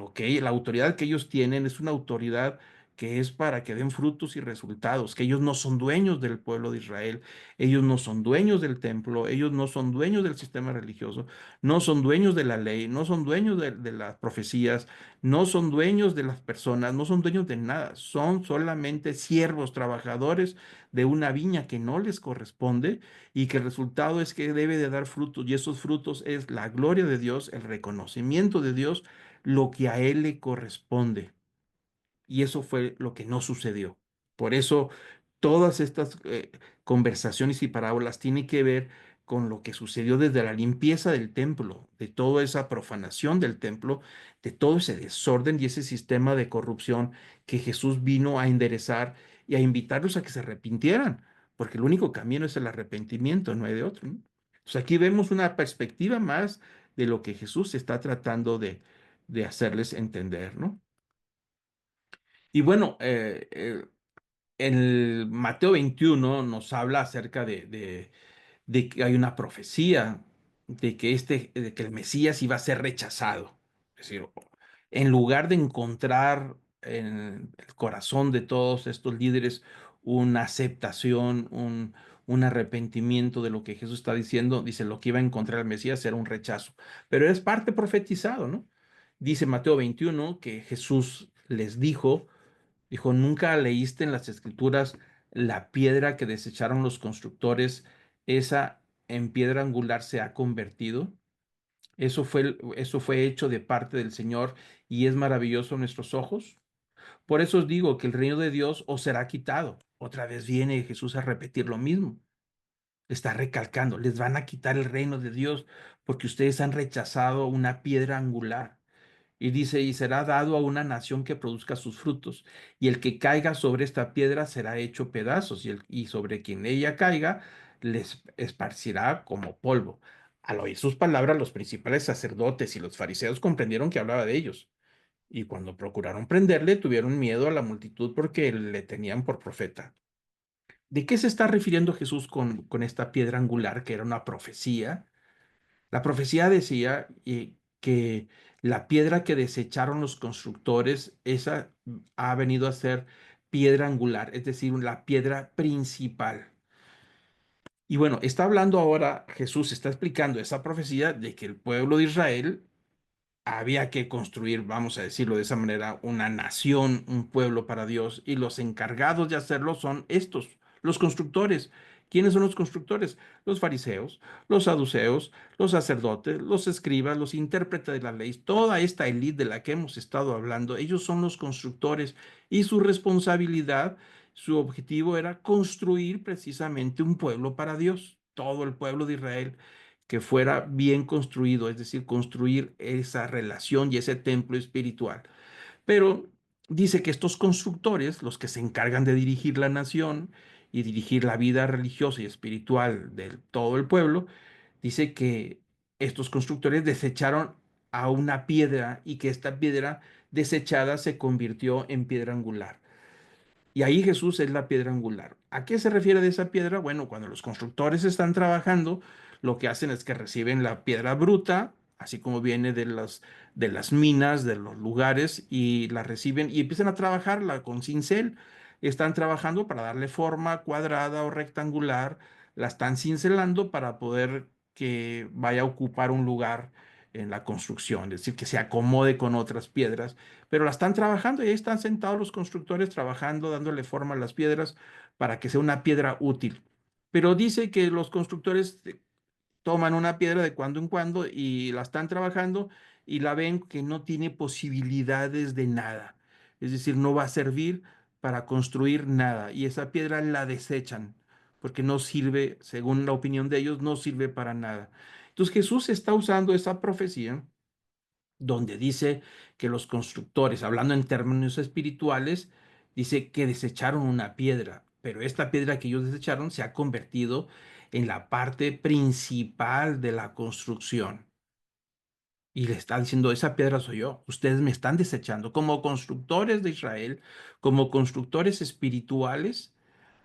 S1: la autoridad que ellos tienen es una autoridad que es para que den frutos y resultados, que ellos no son dueños del pueblo de Israel, ellos no son dueños del templo, ellos no son dueños del sistema religioso, no son dueños de la ley, no son dueños de las profecías, no son dueños de las personas, no son dueños de nada, son solamente siervos, trabajadores de una viña que no les corresponde, y que el resultado es que debe de dar frutos, y esos frutos es la gloria de Dios, el reconocimiento de Dios, lo que a Él le corresponde. Y eso fue lo que no sucedió. Por eso todas estas conversaciones y parábolas tienen que ver con lo que sucedió desde la limpieza del templo, de toda esa profanación del templo, de todo ese desorden y ese sistema de corrupción que Jesús vino a enderezar y a invitarlos a que se arrepintieran, porque el único camino es el arrepentimiento, no hay de otro, ¿no? Entonces aquí vemos una perspectiva más de lo que Jesús está tratando de hacerles entender, ¿no? Y bueno, el Mateo 21 nos habla acerca de que hay una profecía de que el Mesías iba a ser rechazado. Es decir, en lugar de encontrar en el corazón de todos estos líderes una aceptación, un arrepentimiento de lo que Jesús está diciendo, dice, lo que iba a encontrar el Mesías era un rechazo. Pero es parte profetizado, ¿no? Dice Mateo 21 que Jesús les dijo, ¿nunca leíste en las escrituras la piedra que desecharon los constructores, esa en piedra angular se ha convertido? Eso fue hecho de parte del Señor y es maravilloso a nuestros ojos. Por eso os digo que el reino de Dios os será quitado. Otra vez viene Jesús a repetir lo mismo. Está recalcando, les van a quitar el reino de Dios porque ustedes han rechazado una piedra angular. Y dice, y será dado a una nación que produzca sus frutos, y el que caiga sobre esta piedra será hecho pedazos, y sobre quien ella caiga les esparcirá como polvo. Al oír sus palabras, los principales sacerdotes y los fariseos comprendieron que hablaba de ellos, y cuando procuraron prenderle, tuvieron miedo a la multitud porque le tenían por profeta. ¿De qué se está refiriendo Jesús con esta piedra angular, que era una profecía? La profecía decía que la piedra que desecharon los constructores, esa ha venido a ser piedra angular, es decir, la piedra principal. Y bueno, está hablando ahora, Jesús está explicando esa profecía de que el pueblo de Israel había que construir, vamos a decirlo de esa manera, una nación, un pueblo para Dios, y los encargados de hacerlo son estos, los constructores. ¿Quiénes son los constructores? Los fariseos, los saduceos, los sacerdotes, los escribas, los intérpretes de la ley, toda esta élite de la que hemos estado hablando, ellos son los constructores y su responsabilidad, su objetivo era construir precisamente un pueblo para Dios, todo el pueblo de Israel que fuera bien construido, es decir, construir esa relación y ese templo espiritual. Pero dice que estos constructores, los que se encargan de dirigir la nación y dirigir la vida religiosa y espiritual de todo el pueblo, dice que estos constructores desecharon a una piedra y que esta piedra desechada se convirtió en piedra angular. Y ahí Jesús es la piedra angular. ¿A qué se refiere de esa piedra? Bueno, cuando los constructores están trabajando, lo que hacen es que reciben la piedra bruta, así como viene de las minas, de los lugares, y la reciben y empiezan a trabajarla con cincel. Están trabajando para darle forma cuadrada o rectangular, la están cincelando para poder que vaya a ocupar un lugar en la construcción, es decir, que se acomode con otras piedras, pero la están trabajando y ahí están sentados los constructores trabajando, dándole forma a las piedras para que sea una piedra útil. Pero dice que los constructores toman una piedra de cuando en cuando y la están trabajando y la ven que no tiene posibilidades de nada. Es decir, no va a servir para construir nada y esa piedra la desechan porque no sirve, según la opinión de ellos, no sirve para nada. Entonces Jesús está usando esa profecía donde dice que los constructores, hablando en términos espirituales, dice que desecharon una piedra, pero esta piedra que ellos desecharon se ha convertido en la parte principal de la construcción. Y le está diciendo, esa piedra soy yo, ustedes me están desechando como constructores de Israel, como constructores espirituales,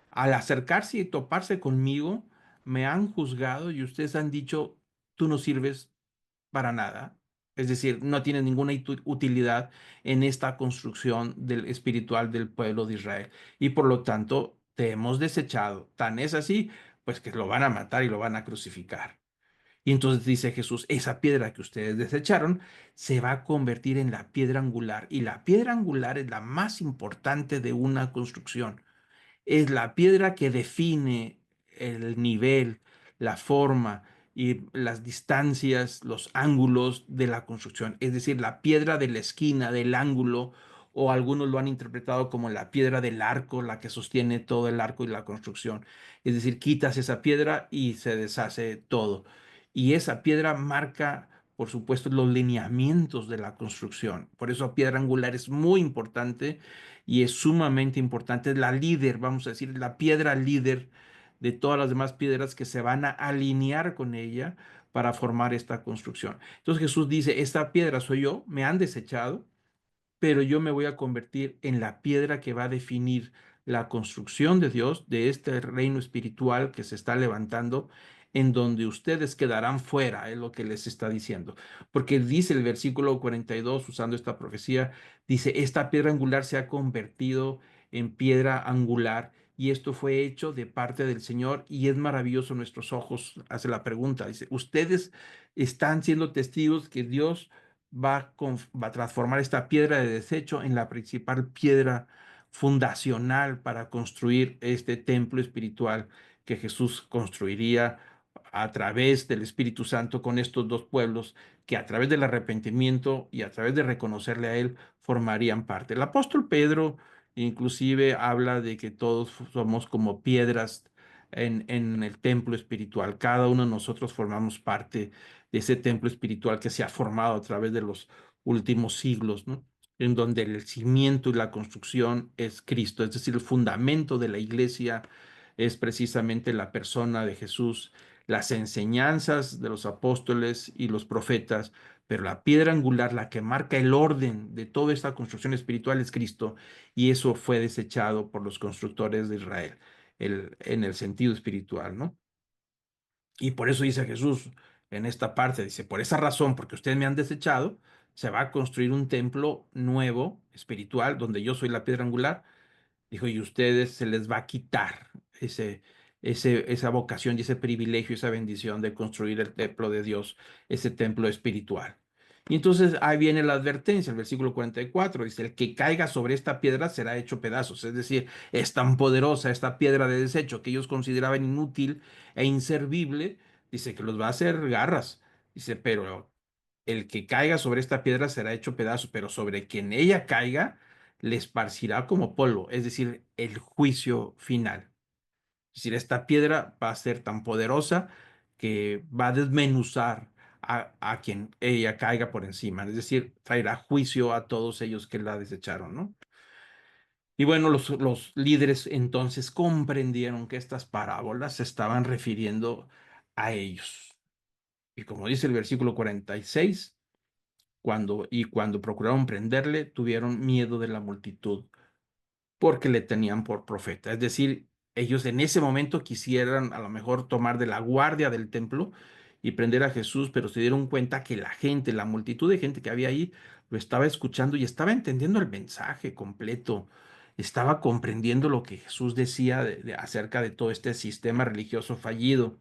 S1: al acercarse y toparse conmigo, me han juzgado y ustedes han dicho, tú no sirves para nada. Es decir, no tiene ninguna utilidad en esta construcción del espiritual del pueblo de Israel. Y por lo tanto, te hemos desechado. Tan es así, pues que lo van a matar y lo van a crucificar. Y entonces dice Jesús, esa piedra que ustedes desecharon se va a convertir en la piedra angular. Y la piedra angular es la más importante de una construcción, es la piedra que define el nivel, la forma y las distancias, los ángulos de la construcción. Es decir, la piedra de la esquina, del ángulo, o algunos lo han interpretado como la piedra del arco, la que sostiene todo el arco y la construcción. Es decir, quitas esa piedra y se deshace todo. Y esa piedra marca, por supuesto, los lineamientos de la construcción. Por eso piedra angular es muy importante y es sumamente importante. Es la líder, vamos a decir, la piedra líder de todas las demás piedras que se van a alinear con ella para formar esta construcción. Entonces Jesús dice, esta piedra soy yo, me han desechado, pero yo me voy a convertir en la piedra que va a definir la construcción de Dios, de este reino espiritual que se está levantando, en donde ustedes quedarán fuera, es lo que les está diciendo. Porque dice el versículo 42, usando esta profecía, dice, esta piedra angular se ha convertido en piedra angular. Y esto fue hecho de parte del Señor y es maravilloso en nuestros ojos. Hace la pregunta, dice, ustedes están siendo testigos que Dios va a transformar esta piedra de desecho en la principal piedra fundacional para construir este templo espiritual que Jesús construiría a través del Espíritu Santo con estos dos pueblos que a través del arrepentimiento y a través de reconocerle a Él formarían parte. El apóstol Pedro inclusive habla de que todos somos como piedras en el templo espiritual. Cada uno de nosotros formamos parte de ese templo espiritual que se ha formado a través de los últimos siglos, ¿no? En donde el cimiento y la construcción es Cristo, es decir, el fundamento de la iglesia es precisamente la persona de Jesús, las enseñanzas de los apóstoles y los profetas, pero la piedra angular, la que marca el orden de toda esta construcción espiritual es Cristo, y eso fue desechado por los constructores de Israel en el sentido espiritual, ¿no? Y por eso dice Jesús en esta parte, dice, por esa razón, porque ustedes me han desechado, se va a construir un templo nuevo, espiritual, donde yo soy la piedra angular. Dijo, y ustedes se les va a quitar esa vocación y ese privilegio, esa bendición de construir el templo de Dios, ese templo espiritual. Y entonces ahí viene la advertencia, el versículo 44 dice, el que caiga sobre esta piedra será hecho pedazos, es decir, es tan poderosa esta piedra de desecho que ellos consideraban inútil e inservible, dice que los va a hacer garras, dice, pero el que caiga sobre esta piedra será hecho pedazos, pero sobre quien ella caiga, le esparcirá como polvo, es decir, el juicio final. Es decir, esta piedra va a ser tan poderosa que va a desmenuzar a quien ella caiga por encima, es decir, traerá juicio a todos ellos que la desecharon, ¿no? Y bueno, los líderes entonces comprendieron que estas parábolas se estaban refiriendo a ellos. Y como dice el versículo 46, cuando procuraron prenderle, tuvieron miedo de la multitud porque le tenían por profeta. Es decir, ellos en ese momento quisieran a lo mejor tomar de la guardia del templo y prender a Jesús, pero se dieron cuenta que la gente, la multitud de gente que había ahí, lo estaba escuchando y estaba entendiendo el mensaje completo, estaba comprendiendo lo que Jesús decía acerca de todo este sistema religioso fallido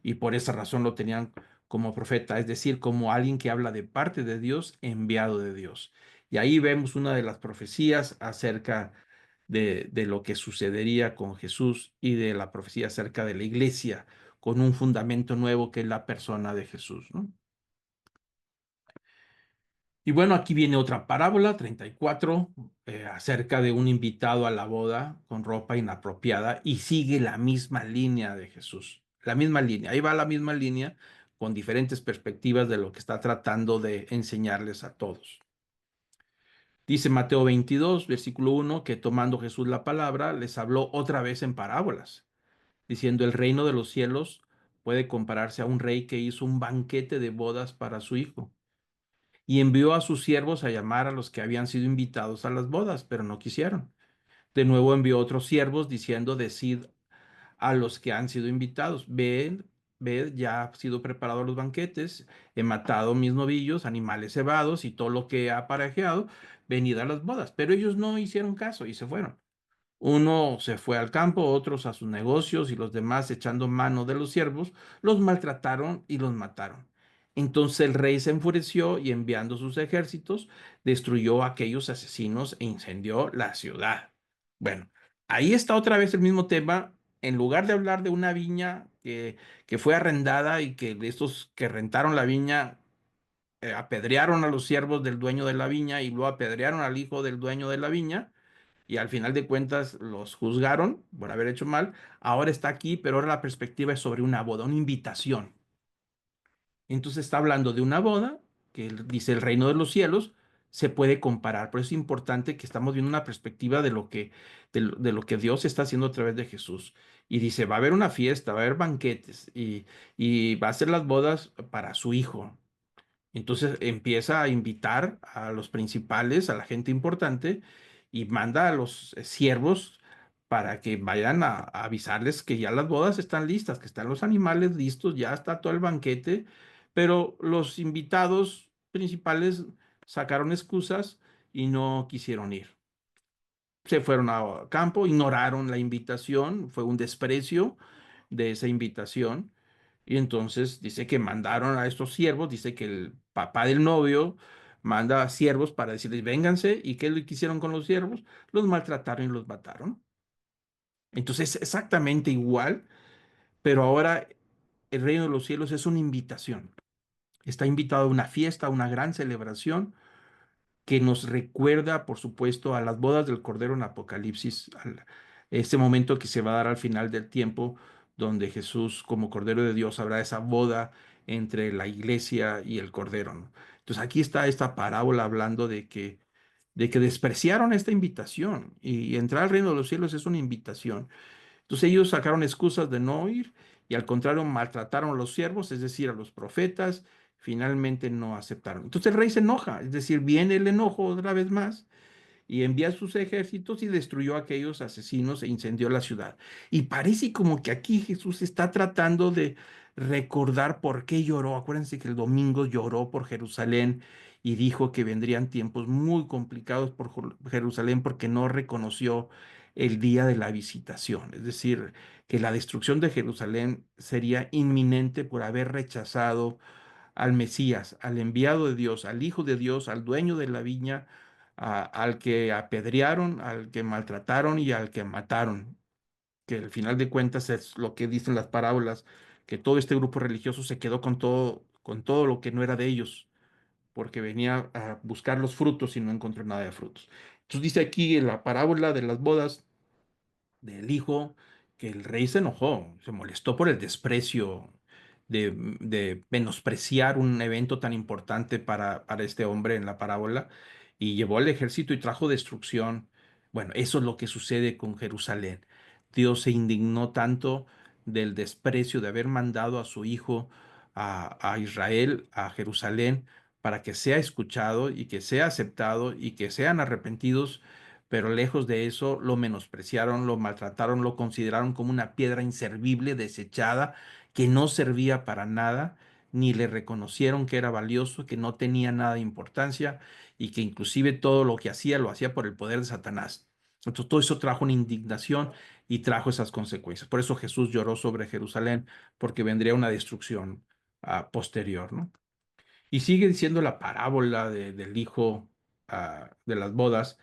S1: y por esa razón lo tenían como profeta, es decir, como alguien que habla de parte de Dios, enviado de Dios. Y ahí vemos una de las profecías acerca de lo que sucedería con Jesús y de la profecía acerca de la iglesia, con un fundamento nuevo que es la persona de Jesús, ¿no? Y bueno, aquí viene otra parábola, 34, acerca de un invitado a la boda con ropa inapropiada y sigue la misma línea de Jesús, la misma línea, ahí va la misma línea con diferentes perspectivas de lo que está tratando de enseñarles a todos. Dice Mateo 22, versículo 1, que tomando Jesús la palabra, les habló otra vez en parábolas, diciendo, el reino de los cielos puede compararse a un rey que hizo un banquete de bodas para su hijo y envió a sus siervos a llamar a los que habían sido invitados a las bodas, pero no quisieron. De nuevo envió otros siervos diciendo, decid a los que han sido invitados, ved, ya han sido preparados los banquetes, he matado mis novillos, animales cebados y todo lo que he aparejeado, venid a las bodas. Pero ellos no hicieron caso y se fueron. Uno se fue al campo, otros a sus negocios y los demás, echando mano de los siervos, los maltrataron y los mataron. Entonces el rey se enfureció y enviando sus ejércitos, destruyó a aquellos asesinos e incendió la ciudad. Bueno, ahí está otra vez el mismo tema. En lugar de hablar de una viña que fue arrendada y que de estos que rentaron la viña apedrearon a los siervos del dueño de la viña y luego apedrearon al hijo del dueño de la viña y al final de cuentas los juzgaron por haber hecho mal. Ahora está aquí, pero ahora la perspectiva es sobre una boda, una invitación. Entonces está hablando de una boda, que dice el reino de los cielos, se puede comparar. Por eso es importante que estamos viendo una perspectiva de lo que Dios está haciendo a través de Jesús. Y dice, va a haber una fiesta, va a haber banquetes y va a ser las bodas para su hijo. Entonces empieza a invitar a los principales, a la gente importante, y manda a los siervos para que vayan a avisarles que ya las bodas están listas, que están los animales listos, ya está todo el banquete, pero los invitados principales sacaron excusas y no quisieron ir. Se fueron a campo, ignoraron la invitación, fue un desprecio de esa invitación. Y entonces dice que mandaron a estos siervos, dice que el papá del novio manda a siervos para decirles, vénganse, ¿y qué le hicieron con los siervos? Los maltrataron y los mataron. Entonces es exactamente igual, pero ahora el reino de los cielos es una invitación. Está invitado a una fiesta, a una gran celebración que nos recuerda, por supuesto, a las bodas del Cordero en Apocalipsis, ese momento que se va a dar al final del tiempo, donde Jesús como Cordero de Dios habrá esa boda entre la iglesia y el Cordero, ¿no? Entonces aquí está esta parábola hablando de que despreciaron esta invitación y entrar al reino de los cielos es una invitación. Entonces ellos sacaron excusas de no ir y al contrario maltrataron a los siervos, es decir, a los profetas, finalmente no aceptaron. Entonces el rey se enoja, es decir, viene el enojo otra vez más y envía sus ejércitos y destruyó a aquellos asesinos e incendió la ciudad. Y parece como que aquí Jesús está tratando de recordar por qué lloró. Acuérdense que el domingo lloró por Jerusalén y dijo que vendrían tiempos muy complicados por Jerusalén porque no reconoció el día de la visitación. Es decir, que la destrucción de Jerusalén sería inminente por haber rechazado al Mesías, al enviado de Dios, al Hijo de Dios, al dueño de la viña, al que apedrearon, al que maltrataron y al que mataron, que al final de cuentas es lo que dicen las parábolas, que todo este grupo religioso se quedó con todo lo que no era de ellos, porque venía a buscar los frutos y no encontró nada de frutos. Entonces dice aquí en la parábola de las bodas, del hijo, que el rey se enojó, se molestó por el desprecio de menospreciar un evento tan importante para este hombre en la parábola y llevó al ejército y trajo destrucción. Bueno, eso es lo que sucede con Jerusalén. Dios se indignó tanto del desprecio de haber mandado a su hijo a Israel, a Jerusalén, para que sea escuchado y que sea aceptado y que sean arrepentidos, pero lejos de eso lo menospreciaron, lo maltrataron, lo consideraron como una piedra inservible, desechada, que no servía para nada, ni le reconocieron que era valioso, que no tenía nada de importancia y que inclusive todo lo que hacía lo hacía por el poder de Satanás. Entonces todo eso trajo una indignación y trajo esas consecuencias. Por eso Jesús lloró sobre Jerusalén, porque vendría una destrucción posterior, ¿no? Y sigue diciendo la parábola del hijo de las bodas.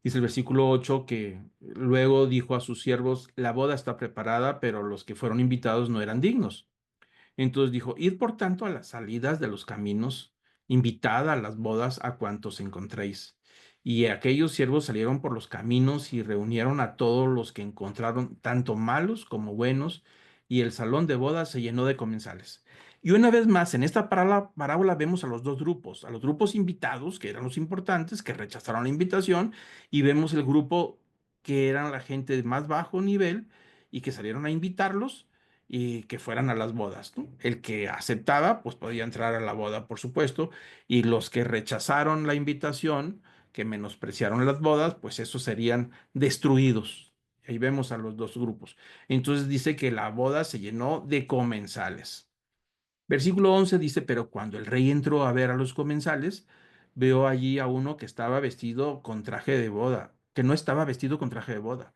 S1: Dice el versículo 8 que luego dijo a sus siervos, la boda está preparada, pero los que fueron invitados no eran dignos. Entonces dijo, id por tanto a las salidas de los caminos, invitad a las bodas a cuantos encontréis. Y aquellos siervos salieron por los caminos y reunieron a todos los que encontraron, tanto malos como buenos, y el salón de bodas se llenó de comensales. Y una vez más, en esta parábola vemos a los dos grupos, a los grupos invitados, que eran los importantes, que rechazaron la invitación, y vemos el grupo que eran la gente de más bajo nivel y que salieron a invitarlos y que fueran a las bodas, ¿no? El que aceptaba, pues podía entrar a la boda, por supuesto, y los que rechazaron la invitación, que menospreciaron las bodas, pues esos serían destruidos. Ahí vemos a los dos grupos. Entonces dice que la boda se llenó de comensales. Versículo 11 dice, pero cuando el rey entró a ver a los comensales, veo allí a uno que estaba vestido con traje de boda, que no estaba vestido con traje de boda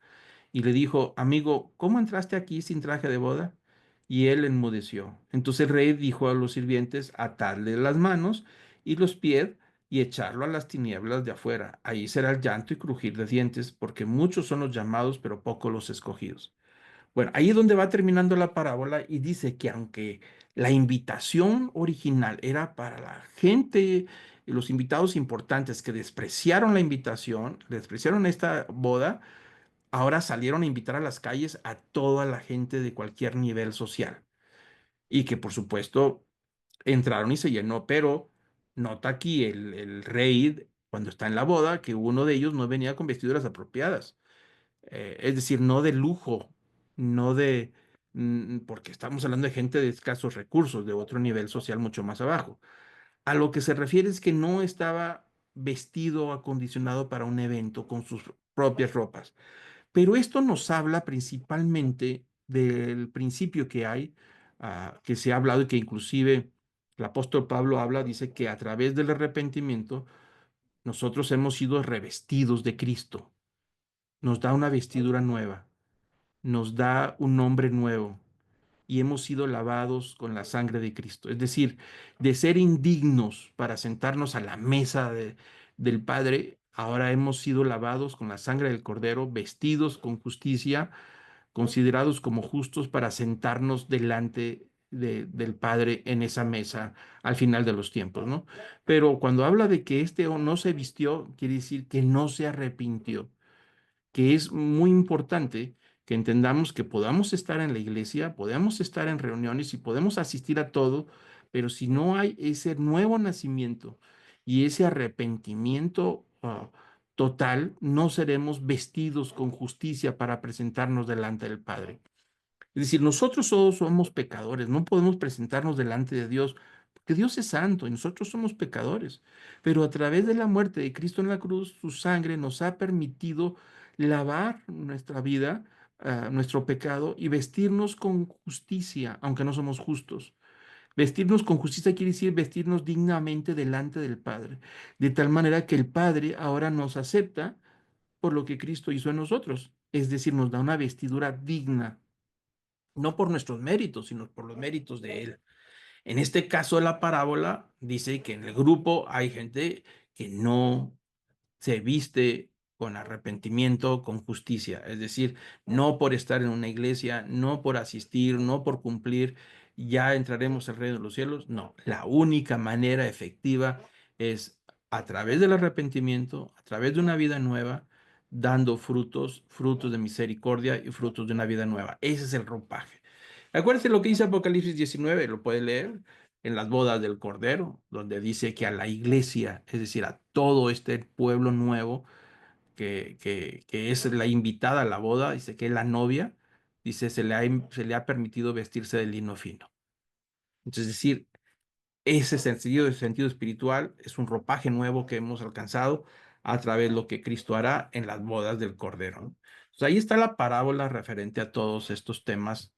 S1: y le dijo, amigo, ¿cómo entraste aquí sin traje de boda? Y él enmudeció. Entonces el rey dijo a los sirvientes, atadle las manos y los pies y echarlo a las tinieblas de afuera. Ahí será el llanto y crujir de dientes, porque muchos son los llamados, pero pocos los escogidos. Bueno, ahí es donde va terminando la parábola y dice que aunque la invitación original era para la gente, los invitados importantes que despreciaron la invitación, despreciaron esta boda, ahora salieron a invitar a las calles a toda la gente de cualquier nivel social y que por supuesto entraron y se llenó, pero nota aquí el rey cuando está en la boda que uno de ellos no venía con vestiduras apropiadas, es decir, no de lujo, no de, porque estamos hablando de gente de escasos recursos, de otro nivel social mucho más abajo. A lo que se refiere es que no estaba vestido, acondicionado para un evento con sus propias ropas. Pero esto nos habla principalmente del principio que hay, que se ha hablado y que inclusive el apóstol Pablo habla, dice que a través del arrepentimiento nosotros hemos sido revestidos de Cristo. Nos da una vestidura nueva, nos da un nombre nuevo y hemos sido lavados con la sangre de Cristo. Es decir, de ser indignos para sentarnos a la mesa del Padre, ahora hemos sido lavados con la sangre del Cordero, vestidos con justicia, considerados como justos para sentarnos delante del Padre en esa mesa al final de los tiempos, ¿no? Pero cuando habla de que este no se vistió, quiere decir que no se arrepintió, que es muy importante que entendamos que podamos estar en la iglesia, podemos estar en reuniones y podemos asistir a todo, pero si no hay ese nuevo nacimiento y ese arrepentimiento total, no seremos vestidos con justicia para presentarnos delante del Padre. Es decir, nosotros todos somos pecadores, no podemos presentarnos delante de Dios, porque Dios es santo y nosotros somos pecadores. Pero a través de la muerte de Cristo en la cruz, su sangre nos ha permitido lavar nuestra vida, nuestro pecado y vestirnos con justicia, aunque no somos justos. Vestirnos con justicia quiere decir vestirnos dignamente delante del Padre, de tal manera que el Padre ahora nos acepta por lo que Cristo hizo en nosotros, es decir, nos da una vestidura digna no por nuestros méritos, sino por los méritos de Él. En este caso de la parábola, dice que en el grupo hay gente que no se viste con arrepentimiento, con justicia, es decir, no por estar en una iglesia, no por asistir, no por cumplir, ya entraremos al reino de los cielos. No, la única manera efectiva es a través del arrepentimiento, a través de una vida nueva, dando frutos, frutos de misericordia y frutos de una vida nueva. Ese es el ropaje. Acuérdense lo que dice Apocalipsis 19, lo puede leer en las bodas del Cordero, donde dice que a la iglesia, es decir, a todo este pueblo nuevo, que es la invitada a la boda, dice que es la novia, dice, se le ha permitido vestirse de lino fino. Entonces, es decir, ese sentido espiritual es un ropaje nuevo que hemos alcanzado a través de lo que Cristo hará en las bodas del Cordero, ¿no? Entonces, ahí está la parábola referente a todos estos temas.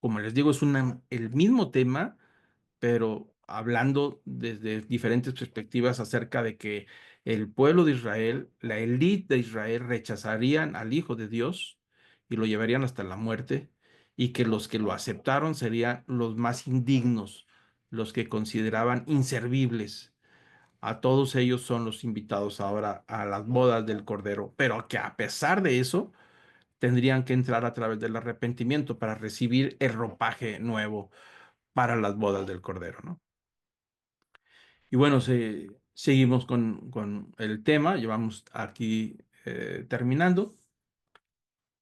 S1: Como les digo, es el mismo tema pero hablando desde diferentes perspectivas acerca de que el pueblo de Israel, la élite de Israel, rechazarían al Hijo de Dios y lo llevarían hasta la muerte, y que los que lo aceptaron serían los más indignos, los que consideraban inservibles. A todos ellos son los invitados ahora a las bodas del Cordero, pero que a pesar de eso, tendrían que entrar a través del arrepentimiento para recibir el ropaje nuevo para las bodas del Cordero, ¿no? Y bueno, seguimos con el tema, llevamos aquí terminando.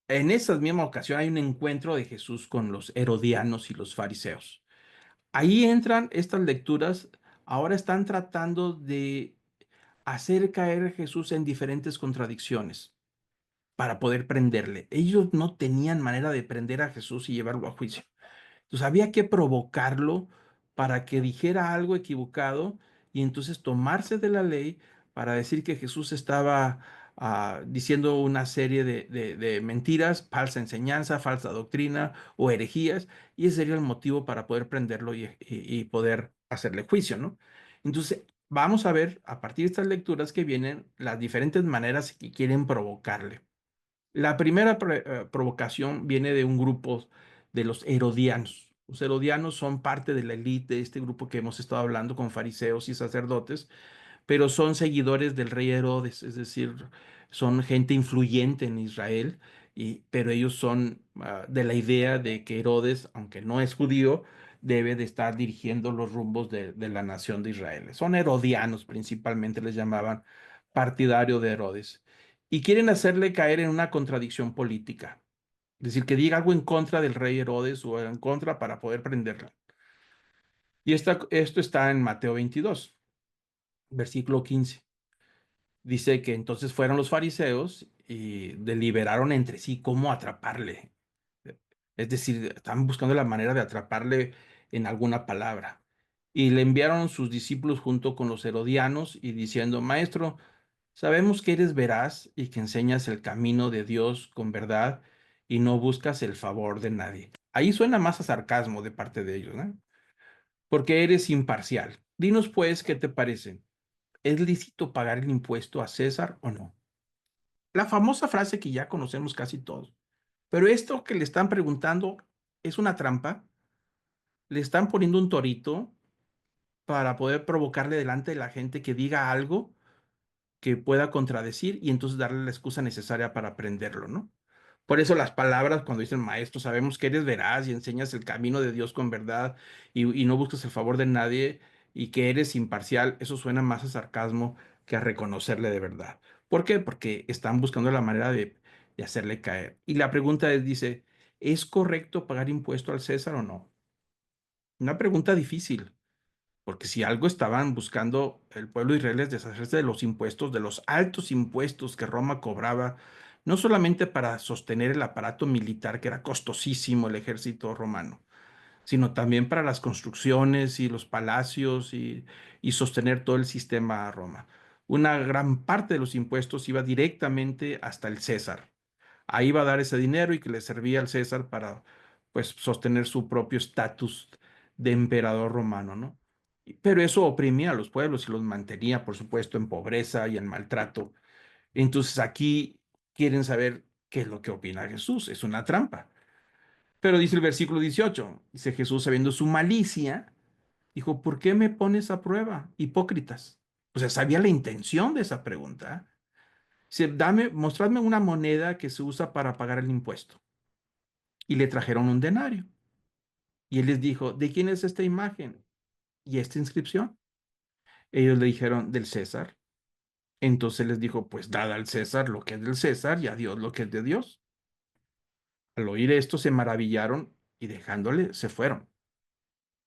S1: En esa misma ocasión hay un encuentro de Jesús con los herodianos y los fariseos. Ahí entran estas lecturas, ahora están tratando de hacer caer a Jesús en diferentes contradicciones para poder prenderle. Ellos no tenían manera de prender a Jesús y llevarlo a juicio. Entonces había que provocarlo para que dijera algo equivocado y entonces tomarse de la ley para decir que Jesús estaba diciendo una serie de mentiras, falsa enseñanza, falsa doctrina o herejías, y ese sería el motivo para poder prenderlo y poder hacerle juicio, ¿no? Entonces vamos a ver a partir de estas lecturas que vienen las diferentes maneras que quieren provocarle. La primera provocación viene de un grupo de los herodianos. Los herodianos son parte de la élite de este grupo que hemos estado hablando con fariseos y sacerdotes, pero son seguidores del rey Herodes, es decir, son gente influyente en Israel, pero ellos son de la idea de que Herodes, aunque no es judío, debe de estar dirigiendo los rumbos de la nación de Israel. Son herodianos principalmente, les llamaban partidario de Herodes, y quieren hacerle caer en una contradicción política, es decir, que diga algo en contra del rey Herodes o en contra para poder prenderla. Y esto está en Mateo 22, versículo 15. Dice que entonces fueron los fariseos y deliberaron entre sí cómo atraparle. Es decir, estaban buscando la manera de atraparle en alguna palabra. Y le enviaron sus discípulos junto con los herodianos y diciendo, Maestro, sabemos que eres veraz y que enseñas el camino de Dios con verdad y no buscas el favor de nadie. Ahí suena más a sarcasmo de parte de ellos, ¿no? Porque eres imparcial. Dinos pues, ¿qué te parece? ¿Es lícito pagar el impuesto a César o no? La famosa frase que ya conocemos casi todos. Pero esto que le están preguntando es una trampa. Le están poniendo un torito para poder provocarle delante de la gente que diga algo que pueda contradecir y entonces darle la excusa necesaria para aprenderlo, ¿no? Por eso las palabras cuando dicen maestro, sabemos que eres veraz y enseñas el camino de Dios con verdad y no buscas el favor de nadie y que eres imparcial, eso suena más a sarcasmo que a reconocerle de verdad. ¿Por qué? Porque están buscando la manera y hacerle caer. Y la pregunta es, dice, ¿es correcto pagar impuesto al César o no? Una pregunta difícil, porque si algo estaban buscando el pueblo de Israel es deshacerse de los impuestos, de los altos impuestos que Roma cobraba, no solamente para sostener el aparato militar, que era costosísimo el ejército romano, sino también para las construcciones y los palacios y sostener todo el sistema a Roma. Una gran parte de los impuestos iba directamente hasta el César. Ahí iba a dar ese dinero y que le servía al César para, pues, sostener su propio estatus de emperador romano, ¿no? Pero eso oprimía a los pueblos y los mantenía, por supuesto, en pobreza y en maltrato. Entonces aquí quieren saber qué es lo que opina Jesús. Es una trampa. Pero dice el versículo 18, dice Jesús, sabiendo su malicia, dijo, ¿por qué me pones a prueba, hipócritas? O sea, sabía la intención de esa pregunta. Dice, mostradme una moneda que se usa para pagar el impuesto. Y le trajeron un denario. Y él les dijo, ¿de quién es esta imagen y esta inscripción? Ellos le dijeron, del César. Entonces les dijo, pues dad al César lo que es del César y a Dios lo que es de Dios. Al oír esto se maravillaron y dejándole se fueron.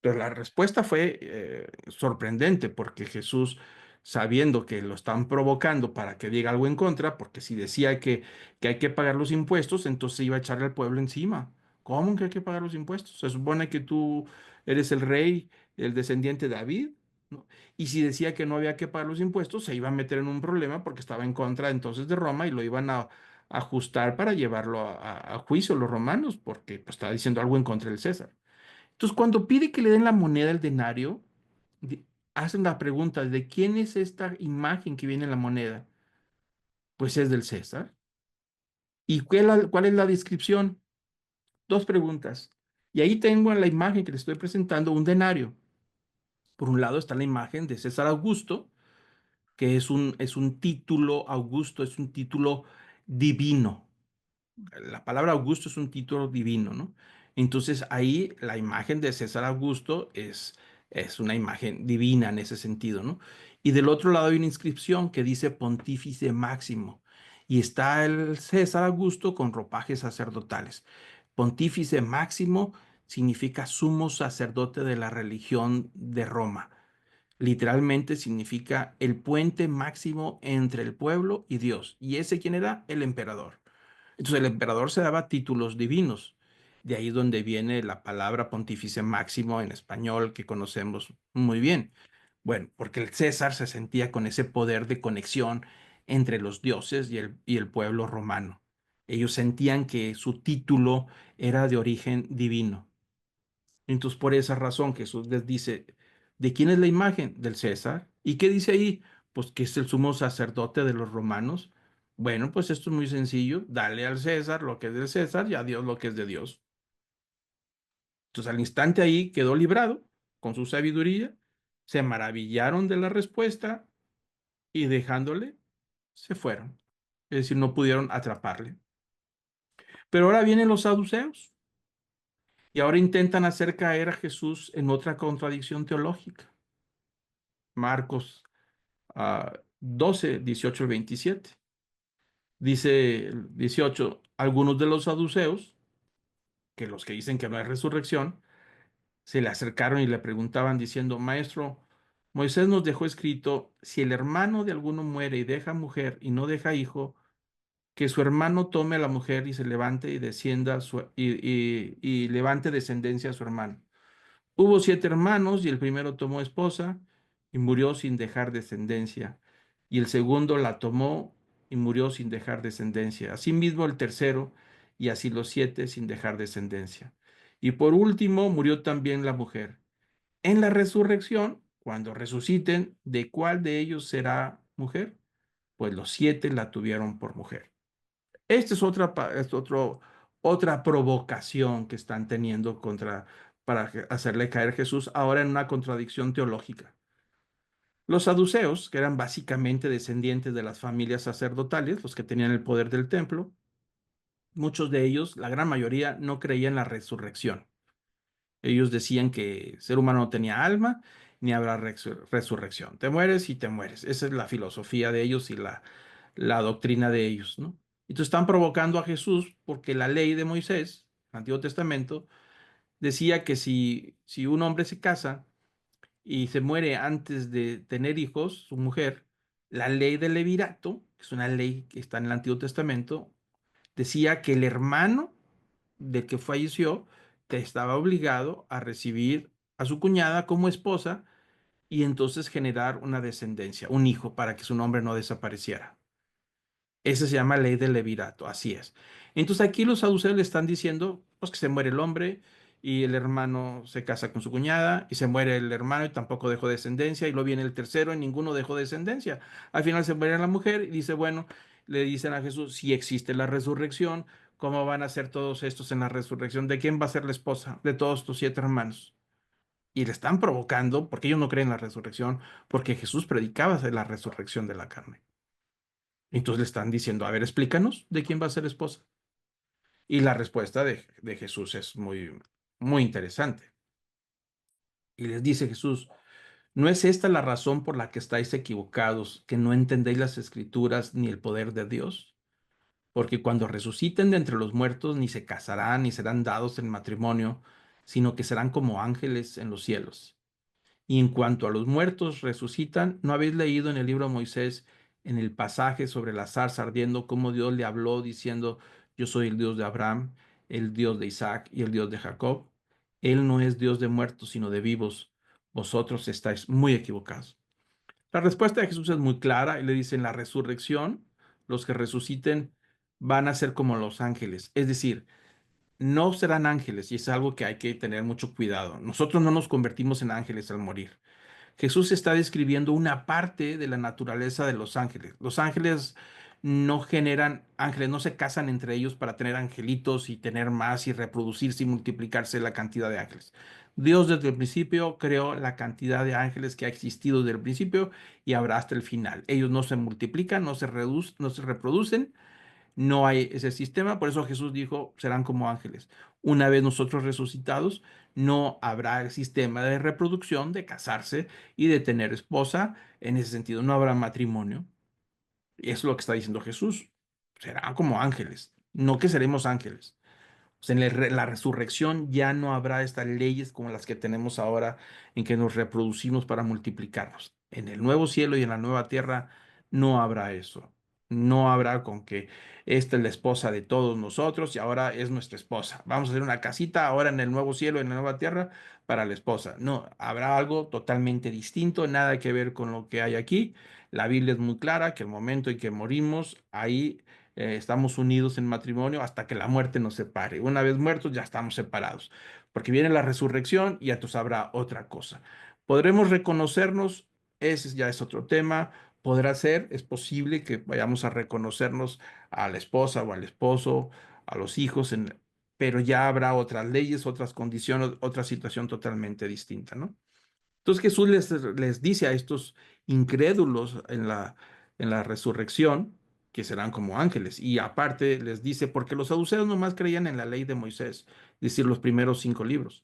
S1: Pero la respuesta fue sorprendente porque Jesús, sabiendo que lo están provocando para que diga algo en contra, porque si decía que hay que pagar los impuestos, entonces iba a echarle al pueblo encima. ¿Cómo que hay que pagar los impuestos? Se supone que tú eres el rey, el descendiente de David, ¿no? Y si decía que no había que pagar los impuestos, se iba a meter en un problema porque estaba en contra entonces de Roma y lo iban a ajustar para llevarlo a juicio los romanos, porque pues, estaba diciendo algo en contra del César. Entonces, cuando pide que le den la moneda, el denario, hacen la pregunta, ¿de quién es esta imagen que viene en la moneda? Pues es del César. ¿Y cuál es la descripción? Dos preguntas. Y ahí tengo en la imagen que le estoy presentando un denario. Por un lado está la imagen de César Augusto, que es un título, Augusto es un título divino. La palabra Augusto es un título divino, ¿no? Entonces ahí la imagen de César Augusto es una imagen divina en ese sentido, ¿no? Y del otro lado hay una inscripción que dice Pontífice Máximo. Y está el César Augusto con ropajes sacerdotales. Pontífice Máximo significa sumo sacerdote de la religión de Roma. Literalmente significa el puente máximo entre el pueblo y Dios. ¿Y ese quién era? El emperador. Entonces el emperador se daba títulos divinos. De ahí donde viene la palabra pontífice máximo en español que conocemos muy bien. Bueno, porque el César se sentía con ese poder de conexión entre los dioses y el pueblo romano. Ellos sentían que su título era de origen divino. Entonces, por esa razón, Jesús les dice, ¿de quién es la imagen? Del César. ¿Y qué dice ahí? Pues que es el sumo sacerdote de los romanos. Bueno, pues esto es muy sencillo. Dale al César lo que es del César y a Dios lo que es de Dios. Entonces, al instante ahí quedó librado con su sabiduría. Se maravillaron de la respuesta y dejándole, se fueron. Es decir, no pudieron atraparle. Pero ahora vienen los saduceos y ahora intentan hacer caer a Jesús en otra contradicción teológica. Marcos 12, 18 al 27. Dice el 18, algunos de los saduceos, que los que dicen que no hay resurrección, se le acercaron y le preguntaban diciendo, Maestro, Moisés nos dejó escrito, si el hermano de alguno muere y deja mujer y no deja hijo, que su hermano tome a la mujer y se levante y descienda y levante descendencia a su hermano. Hubo 7 hermanos y el primero tomó esposa y murió sin dejar descendencia, y el segundo la tomó y murió sin dejar descendencia. Asimismo el tercero, y así los 7 sin dejar descendencia. Y por último murió también la mujer. En la resurrección, cuando resuciten, ¿de cuál de ellos será mujer? Pues los 7 la tuvieron por mujer. Esta otra provocación que están teniendo para hacerle caer Jesús ahora en una contradicción teológica. Los saduceos, que eran básicamente descendientes de las familias sacerdotales, los que tenían el poder del templo, muchos de ellos, la gran mayoría, no creían en la resurrección. Ellos decían que el ser humano no tenía alma ni habrá resurrección. Te mueres y te mueres. Esa es la filosofía de ellos y la doctrina de ellos, ¿no? Entonces están provocando a Jesús porque la ley de Moisés, el Antiguo Testamento, decía que si un hombre se casa y se muere antes de tener hijos, su mujer, la ley del levirato, que es una ley que está en el Antiguo Testamento, decía que el hermano del que falleció que estaba obligado a recibir a su cuñada como esposa y entonces generar una descendencia, un hijo, para que su nombre no desapareciera. Ese se llama ley del levirato, así es. Entonces aquí los saduceos le están diciendo, pues que se muere el hombre y el hermano se casa con su cuñada y se muere el hermano y tampoco dejó descendencia y luego viene el tercero y ninguno dejó descendencia. Al final se muere la mujer y dice, bueno, le dicen a Jesús, si existe la resurrección, ¿cómo van a ser todos estos en la resurrección? ¿De quién va a ser la esposa de todos tus 7 hermanos? Y le están provocando porque ellos no creen en la resurrección, porque Jesús predicaba de la resurrección de la carne. Entonces le están diciendo, a ver, explícanos de quién va a ser esposa. Y la respuesta de Jesús es muy interesante. Y les dice Jesús, ¿no es esta la razón por la que estáis equivocados, que no entendéis las escrituras ni el poder de Dios? Porque cuando resuciten de entre los muertos, ni se casarán ni serán dados en matrimonio, sino que serán como ángeles en los cielos. Y en cuanto a los muertos resucitan, ¿no habéis leído en el libro de Moisés, en el pasaje sobre la zarza ardiendo, cómo Dios le habló diciendo, yo soy el Dios de Abraham, el Dios de Isaac y el Dios de Jacob? Él no es Dios de muertos, sino de vivos. Vosotros estáis muy equivocados. La respuesta de Jesús es muy clara y le dice, en la resurrección, los que resuciten van a ser como los ángeles. Es decir, no serán ángeles y es algo que hay que tener mucho cuidado. Nosotros no nos convertimos en ángeles al morir. Jesús está describiendo una parte de la naturaleza de los ángeles. Los ángeles no generan ángeles, no se casan entre ellos para tener angelitos y tener más y reproducirse y multiplicarse la cantidad de ángeles. Dios desde el principio creó la cantidad de ángeles que ha existido desde el principio y habrá hasta el final. Ellos no se multiplican, no se reproducen, no hay ese sistema, por eso Jesús dijo, serán como ángeles. Una vez nosotros resucitados, no habrá el sistema de reproducción, de casarse y de tener esposa. En ese sentido, no habrá matrimonio. Y eso es lo que está diciendo Jesús. Serán como ángeles, no que seremos ángeles. O sea, la resurrección ya no habrá estas leyes como las que tenemos ahora en que nos reproducimos para multiplicarnos. En el nuevo cielo y en la nueva tierra no habrá eso. No habrá con que esta es la esposa de todos nosotros y ahora es nuestra esposa. Vamos a hacer una casita ahora en el nuevo cielo y en la nueva tierra para la esposa. No, habrá algo totalmente distinto, nada que ver con lo que hay aquí. La Biblia es muy clara que el momento en que morimos, ahí estamos unidos en matrimonio hasta que la muerte nos separe. Una vez muertos ya estamos separados, porque viene la resurrección y ya tú sabrá otra cosa. ¿Podremos reconocernos? Ese ya es otro tema. Podrá ser, es posible que vayamos a reconocernos a la esposa o al esposo, a los hijos, pero ya habrá otras leyes, otras condiciones, otra situación totalmente distinta, ¿no? Entonces Jesús les dice a estos incrédulos en la resurrección que serán como ángeles. Y aparte les dice, porque los saduceos nomás creían en la ley de Moisés, es decir, los primeros 5 libros.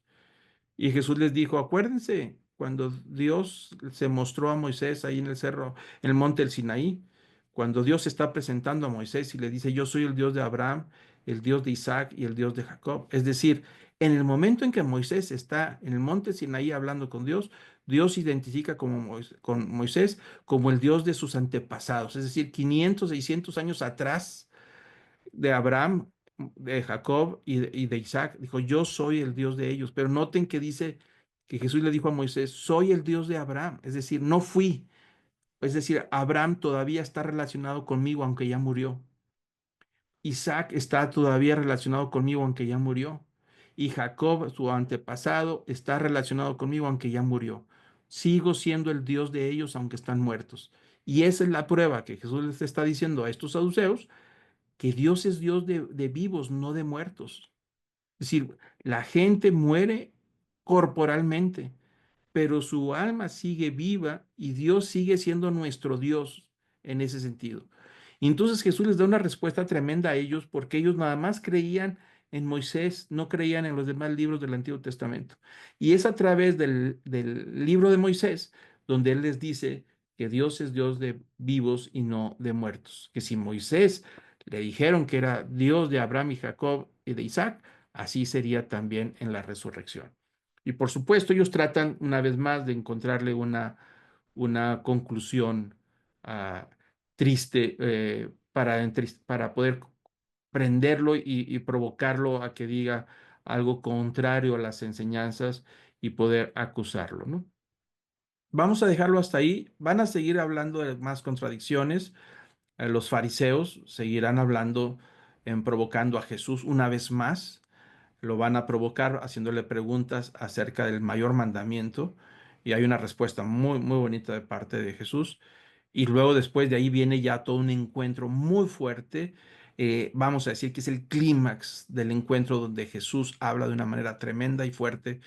S1: Y Jesús les dijo, acuérdense, cuando Dios se mostró a Moisés ahí en el cerro, en el monte del Sinaí, cuando Dios se está presentando a Moisés y le dice, yo soy el Dios de Abraham, el Dios de Isaac y el Dios de Jacob. Es decir, en el momento en que Moisés está en el monte Sinaí hablando con Dios, Dios se identifica con Moisés como el Dios de sus antepasados, es decir, 500, 600 años atrás de Abraham, de Jacob y de Isaac. Dijo, yo soy el Dios de ellos. Pero noten que dice que Jesús le dijo a Moisés, soy el Dios de Abraham. Es decir, no fui. Es decir, Abraham todavía está relacionado conmigo, aunque ya murió. Isaac está todavía relacionado conmigo, aunque ya murió. Y Jacob, su antepasado, está relacionado conmigo, aunque ya murió. Sigo siendo el Dios de ellos, aunque están muertos. Y esa es la prueba que Jesús les está diciendo a estos saduceos, que Dios es Dios de vivos, no de muertos. Es decir, la gente muere corporalmente, pero su alma sigue viva y Dios sigue siendo nuestro Dios en ese sentido. Y entonces Jesús les da una respuesta tremenda a ellos porque ellos nada más creían en Moisés, no creían en los demás libros del Antiguo Testamento. Y es a través del libro de Moisés donde Él les dice que Dios es Dios de vivos y no de muertos. Que si Moisés le dijeron que era Dios de Abraham y Jacob y de Isaac, así sería también en la resurrección. Y por supuesto, ellos tratan una vez más de encontrarle una conclusión uh, triste para poder prenderlo y provocarlo a que diga algo contrario a las enseñanzas y poder acusarlo, ¿no? Vamos a dejarlo hasta ahí. Van a seguir hablando de más contradicciones. Los fariseos seguirán hablando en provocando a Jesús una vez más. Lo van a provocar haciéndole preguntas acerca del mayor mandamiento. Y hay una respuesta muy, muy bonita de parte de Jesús. Y luego después de ahí viene ya todo un encuentro muy fuerte. Vamos a decir que es el clímax del encuentro donde Jesús habla de una manera tremenda y fuerte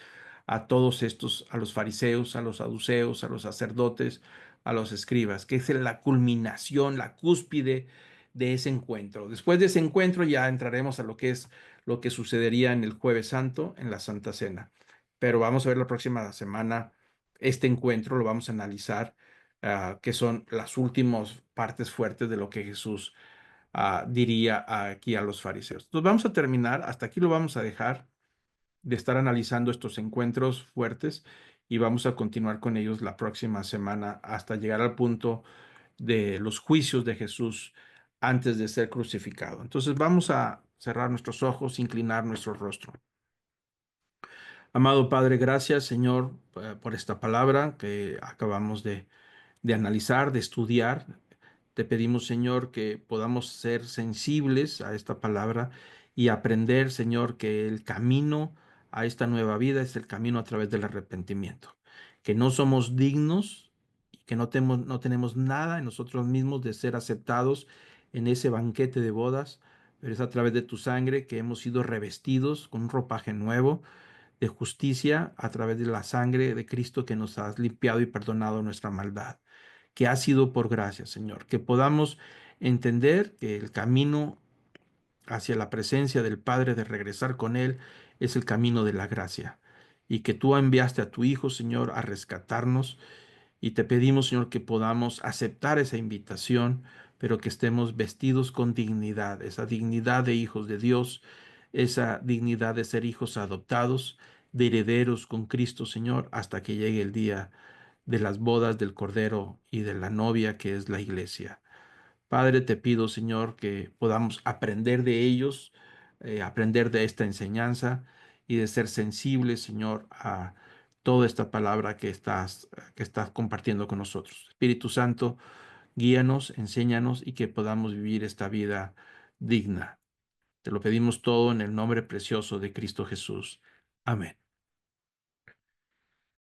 S1: a todos estos, a los fariseos, a los saduceos, a los sacerdotes, a los escribas, que es la culminación, la cúspide de ese encuentro. Después de ese encuentro ya entraremos a lo que es lo que sucedería en el Jueves Santo, en la Santa Cena. Pero vamos a ver la próxima semana este encuentro, lo vamos a analizar, que son las últimas partes fuertes de lo que Jesús diría aquí a los fariseos. Entonces vamos a terminar, hasta aquí lo vamos a dejar de estar analizando estos encuentros fuertes y vamos a continuar con ellos la próxima semana hasta llegar al punto de los juicios de Jesús antes de ser crucificado. Entonces vamos a cerrar nuestros ojos, inclinar nuestro rostro. Amado Padre, gracias Señor por esta palabra que acabamos de analizar, de estudiar. Te pedimos, Señor, que podamos ser sensibles a esta palabra y aprender, Señor, que el camino a esta nueva vida es el camino a través del arrepentimiento, que no somos dignos y que no tenemos nada en nosotros mismos de ser aceptados en ese banquete de bodas, pero es a través de tu sangre que hemos sido revestidos con un ropaje nuevo de justicia a través de la sangre de Cristo que nos has limpiado y perdonado nuestra maldad, que ha sido por gracia, Señor, que podamos entender que el camino hacia la presencia del Padre, de regresar con Él, es el camino de la gracia, y que tú enviaste a tu Hijo, Señor, a rescatarnos, y te pedimos, Señor, que podamos aceptar esa invitación, pero que estemos vestidos con dignidad, esa dignidad de hijos de Dios, esa dignidad de ser hijos adoptados, de herederos con Cristo, Señor, hasta que llegue el día de las bodas del Cordero y de la novia que es la iglesia. Padre, te pido, Señor, que podamos aprender de ellos, aprender de esta enseñanza y de ser sensibles, Señor, a toda esta palabra que estás compartiendo con nosotros. Espíritu Santo, guíanos, enséñanos y que podamos vivir esta vida digna. Te lo pedimos todo en el nombre precioso de Cristo Jesús. Amén.